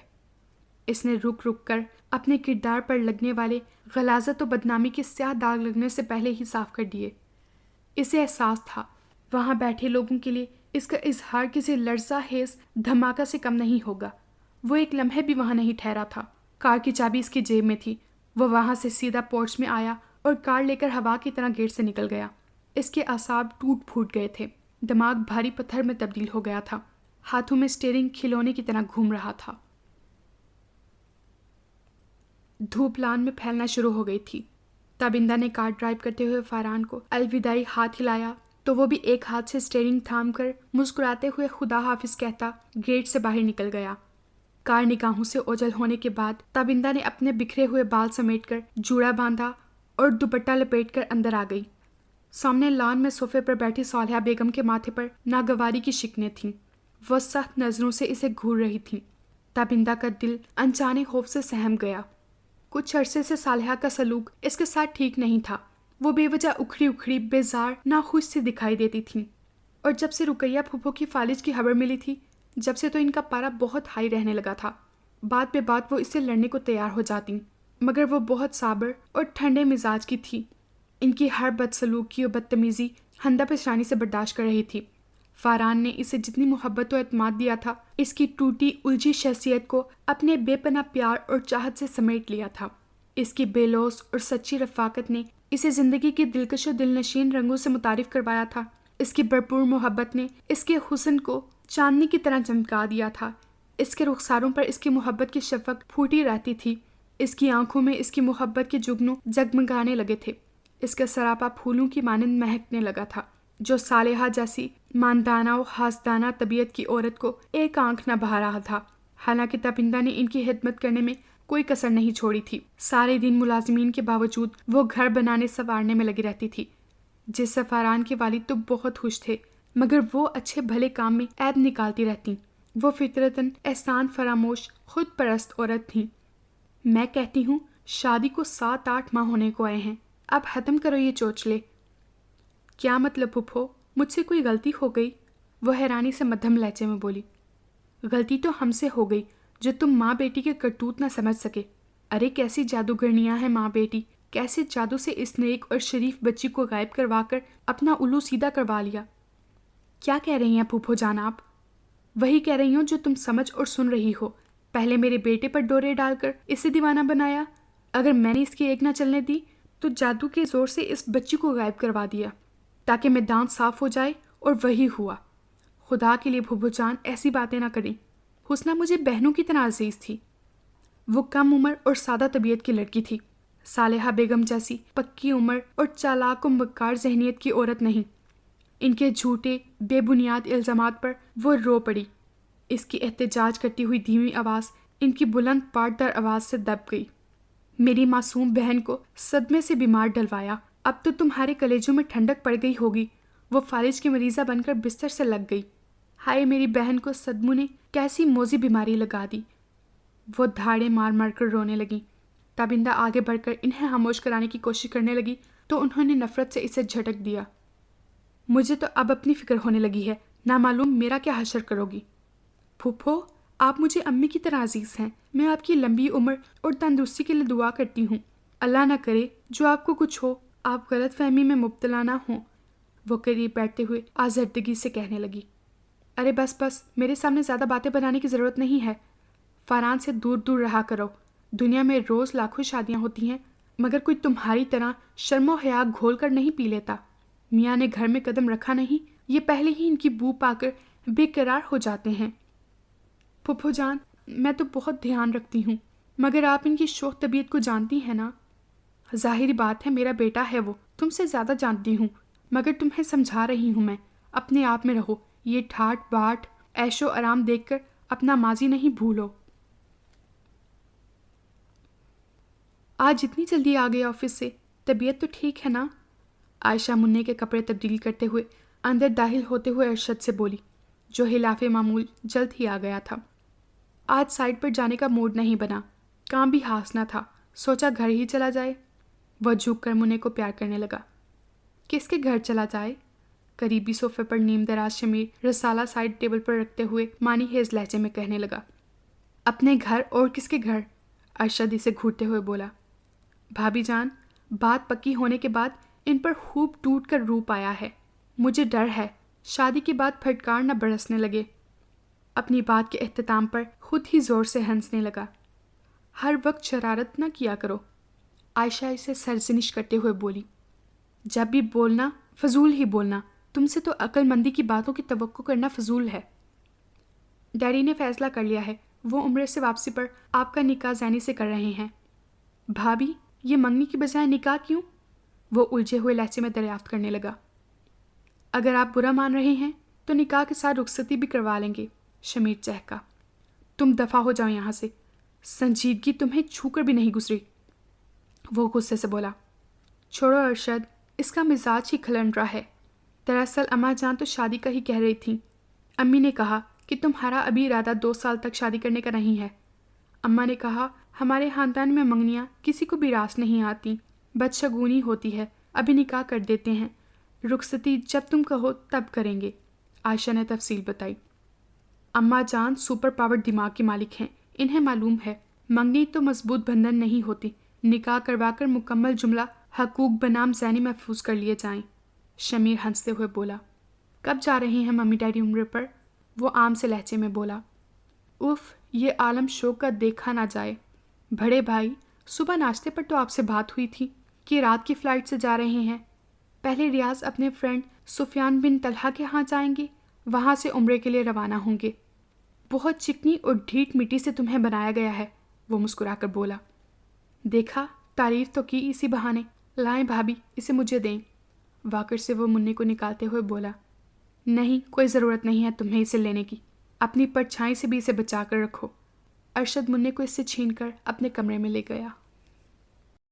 اس نے رک رک کر اپنے کردار پر لگنے والے غلاظت و بدنامی کے سیاہ داغ لگنے سے پہلے ہی صاف کر دیے۔ اسے احساس تھا وہاں بیٹھے لوگوں کے لیے اس کا اظہار کسی لرزہ خیز دھماکہ سے کم نہیں ہوگا۔ وہ ایک لمحے بھی وہاں نہیں ٹھہرا تھا۔ کار کی چابی اس کی جیب میں تھی۔ وہ وہاں سے سیدھا پورچ میں آیا اور کار لے کر ہوا کی طرح گیٹ سے نکل گیا۔ اس کے اعصاب ٹوٹ پھوٹ گئے تھے، دماغ بھاری پتھر میں تبدیل ہو گیا تھا، ہاتھوں میں اسٹیئرنگ کھلونے کی طرح گھوم رہا تھا۔ دھوپ لان میں پھیلنا شروع ہو گئی تھی۔ تابندہ نے کار ڈرائیو کرتے ہوئے فاران کو الوداعی ہاتھ ہلایا تو وہ بھی ایک ہاتھ سے اسٹیئرنگ تھام کر مسکراتے ہوئے خدا حافظ کہتا گیٹ سے باہر نکل گیا۔ کار نگاہوں سے اوجھل ہونے کے بعد تابندہ نے اپنے بکھرے ہوئے بال سمیٹ کر جوڑا باندھا اور دوپٹہ لپیٹ کر اندر آ گئی۔ سامنے لان میں صوفے پر بیٹھی صالحہ بیگم کے ماتھے پر ناگواری کی شکنیں تھیں۔ وہ سخت نظروں سے اسے گھور رہی تھیں۔ تابندہ کا دل انجانے خوف سے سہم گیا۔ کچھ عرصے سے صالحہ کا سلوک اس کے ساتھ ٹھیک نہیں تھا۔ وہ بے وجہ اکھڑی اکھڑی، بیزار، ناخوش سی دکھائی دیتی تھیں، اور جب سے رقیہ پھپھو کی فالج کی خبر ملی تھی، جب سے تو ان کا پارا بہت ہائی رہنے لگا تھا۔ بات بے بات وہ اس سے لڑنے کو تیار ہو جاتی، مگر وہ بہت صابر اور ٹھنڈے مزاج کی تھی۔ ان کی ہر بدسلوکی اور بدتمیزی ہندہ پیشانی سے برداشت کر رہی تھی۔ فاران نے اسے جتنی محبت و اعتماد دیا تھا، اس کی ٹوٹی الجھی شخصیت کو اپنے بے پناہ پیار اور چاہت سے سمیٹ لیا تھا۔ اس کی بے لوث اور سچی رفاقت نے اسے زندگی کے دلکش و دلنشین رنگوں سے متعارف کروایا تھا۔ اس کی بھرپور محبت نے اس کے حسن کو چاندنی کی طرح چمکا دیا تھا۔ اس کے رخساروں پر اس کی محبت کی شفق پھوٹی رہتی تھی۔ اس کی آنکھوں میں اس کی محبت کے جگنوں جگمگانے لگے تھے۔ اس کا سراپا پھولوں کی مانند مہکنے لگا تھا، جو صالحہ جیسی ماندانہ و حاسدانہ طبیعت کی عورت کو ایک آنکھ نہ بہا رہا تھا۔ حالانکہ تابندہ نے ان کی خدمت کرنے میں کوئی کسر نہیں چھوڑی تھی۔ سارے دن ملازمین کے باوجود وہ گھر بنانے سنوارنے میں لگی رہتی تھی، جس سے فاران کے والد تو بہت خوش تھے، مگر وہ اچھے بھلے کام میں عیب نکالتی رہتی۔ وہ فطرتاً احسان فراموش، خود پرست عورت تھیں۔ میں کہتی ہوں شادی کو 7-8 ماہ ہونے کو آئے ہیں، اب ختم کرو یہ چوچلے۔ کیا مطلب پھپھو؟ مجھ سے کوئی غلطی ہو گئی؟ وہ حیرانی سے مدھم لہجے میں بولی۔ غلطی تو ہم سے ہو گئی جو تم ماں بیٹی کے کرتوت نہ سمجھ سکے۔ ارے کیسی جادوگرنیاں ہیں ماں بیٹی، کیسے جادو سے اس نیک اور شریف بچی کو غائب کروا کر اپنا الو سیدھا کروا لیا۔ کیا کہہ رہی ہیں پھپھو جان آپ؟ وہی کہہ رہی ہوں جو تم سمجھ اور سن رہی ہو۔ پہلے میرے بیٹے پر ڈورے ڈال کر اسے دیوانہ بنایا، اگر میں نے اس کی ایک نہ چلنے دی تو جادو کے زور سے اس بچی کو غائب کروا دیا تاکہ میدان صاف ہو جائے، اور وہی ہوا۔ خدا کے لیے پھپھو جان ایسی باتیں نہ کریں۔ حسنہ مجھے بہنوں کی طرح عزیز تھی۔ وہ کم عمر اور سادہ طبیعت کی لڑکی تھی، صالحہ بیگم جیسی پکی عمر اور چالاک و مکار ذہنیت کی عورت نہیں۔ ان کے جھوٹے بے بنیاد الزامات پر وہ رو پڑی۔ اس کی احتجاج کرتی ہوئی دھیمی آواز ان کی بلند پاٹدار آواز سے دب گئی۔ میری معصوم بہن کو صدمے سے بیمار ڈلوایا، اب تو تمہارے کلیجوں میں ٹھنڈک پڑ گئی ہوگی۔ وہ فالج کی مریضہ بن کر بستر سے لگ گئی۔ ہائے میری بہن کو صدموں نے کیسی موذی بیماری لگا دی۔ وہ دھاڑے مار مار کر رونے لگی۔ تابندہ آگے بڑھ کر انہیں خاموش کرانے کی کوشش کرنے لگی تو انہوں نے نفرت سے اسے جھٹک دیا۔ مجھے تو اب اپنی فکر ہونے لگی ہے، نامعلوم میرا کیا حشر کرو گی۔ پھپھو آپ مجھے امی کی طرح عزیز ہیں۔ میں آپ کی لمبی عمر اور تندرستی کے لیے دعا کرتی ہوں۔ اللہ نہ کرے جو آپ کو کچھ ہو، آپ غلط فہمی میں مبتلا نہ ہوں۔ وہ قریب بیٹھتے ہوئے آزردگی سے کہنے لگی۔ ارے بس بس، میرے سامنے زیادہ باتیں بنانے کی ضرورت نہیں ہے۔ فاران سے دور دور رہا کرو۔ دنیا میں روز لاکھوں شادیاں ہوتی ہیں، مگر کوئی تمہاری طرح شرم و حیا گھول کر نہیں پی لیتا۔ میاں نے گھر میں قدم رکھا نہیں، یہ پہلے ہی ان کی بو پا کر بے قرار ہو جاتے ہیں۔ پھپھو جان، میں تو بہت دھیان رکھتی ہوں، مگر آپ ان کی شوخ طبیعت کو جانتی ہیں نا۔ ظاہری بات ہے میرا بیٹا ہے، وہ تم سے زیادہ جانتی ہوں، مگر تمہیں سمجھا رہی ہوں میں، اپنے آپ میں رہو۔ یہ ٹھاٹ باٹ عیش و آرام دیکھ کر اپنا ماضی نہیں بھولو۔ آج اتنی جلدی آ گئے آفس سے، طبیعت تو ٹھیک ہے نا؟ عائشہ منّے کے کپڑے تبدیل کرتے ہوئے اندر داخل ہوتے ہوئے ارشد سے بولی، جو خلاف معمول جلد ہی آ گیا تھا۔ آج سائٹ پر جانے کا موڈ نہیں بنا، کام بھی خاص نہ تھا، سوچا گھر ہی چلا جائے۔ وہ جھک کر منّے کو پیار کرنے لگا۔ کس کے گھر چلا جائے؟ قریبی صوفے پر نیم دراز شمیر رسالہ سائڈ ٹیبل پر رکھتے ہوئے معنی خیز لہجے میں کہنے لگا۔ اپنے گھر اور کس کے گھر؟ ارشد اسے گھورتے ہوئے بولا۔ بھابی جان، بات پکی ہونے کے بعد ان پر خوب ٹوٹ کر روپ آیا ہے۔ مجھے ڈر ہے شادی کے بعد پھٹکار نہ برسنے لگے۔ اپنی بات کے اختتام پر خود ہی زور سے ہنسنے لگا۔ ہر وقت شرارت نہ کیا کرو، عائشہ اسے سرزنش کرتے ہوئے بولی۔ جب بھی بولنا فضول ہی بولنا، تم سے تو عقل مندی کی باتوں کی توقع کرنا فضول ہے۔ ڈیڈی نے فیصلہ کر لیا ہے، وہ عمرے سے واپسی پر آپ کا نکاح زینی سے کر رہے ہیں۔ بھابی، یہ منگنی کی بجائے نکاح کیوں؟ وہ الجھے ہوئے لہجے میں دریافت کرنے لگا۔ اگر آپ برا مان رہے ہیں تو نکاح کے ساتھ رخصتی بھی کروا لیں گے، شمیر چہکا۔ تم دفع ہو جاؤ یہاں سے، سنجیدگی تمہیں چھو کر بھی نہیں گزری۔ وہ غصے سے بولا۔ چھوڑو ارشد، اس کا مزاج ہی کھلنڈرا ہے۔ دراصل اماں جان تو شادی کا ہی کہہ رہی تھیں۔ امی نے کہا کہ تمہارا ابھی ارادہ 2 سال تک شادی کرنے کا نہیں ہے۔ اماں نے کہا ہمارے خاندان میں منگنیاں کسی کو بھی راس نہیں آتی، بدشگونی ہوتی ہے، ابھی نکاح کر دیتے ہیں، رخصتی جب تم کہو تب کریں گے۔ عائشہ نے تفصیل بتائی۔ اماں جان سپر پاور دماغ کی مالک ہیں، انہیں معلوم ہے منگنی تو مضبوط بندھن نہیں ہوتی، نکاح کروا کر مکمل جملہ حقوق بنام زینی محفوظ کر لیے جائیں۔ شمیر ہنستے ہوئے بولا۔ کب جا رہے ہیں ممی ڈیڈی عمرے پر؟ وہ عام سے لہجے میں بولا۔ اف، یہ عالم شوکت دیکھا نہ جائے۔ بڑے بھائی، صبح ناشتے پر تو آپ سے بات ہوئی تھی کہ رات کی فلائٹ سے جا رہے ہیں۔ پہلے ریاض اپنے فرینڈ سفیان بن طلحہ کے ہاں جائیں گے، وہاں سے عمرے کے لیے روانہ ہوں گے۔ بہت چکنی اور ڈھیٹ مٹی سے تمہیں بنایا گیا ہے، وہ مسکرا کر بولا۔ دیکھا، تعریف تو کی اسی بہانے۔ لائیں بھابی، اسے مجھے دیں۔ واکر سے وہ منّے کو نکالتے ہوئے بولا۔ نہیں، کوئی ضرورت نہیں ہے تمہیں اسے لینے کی، اپنی پرچھائی سے بھی اسے بچا کر رکھو۔ ارشد منّے کو اس سے چھین کر اپنے کمرے میں لے گیا۔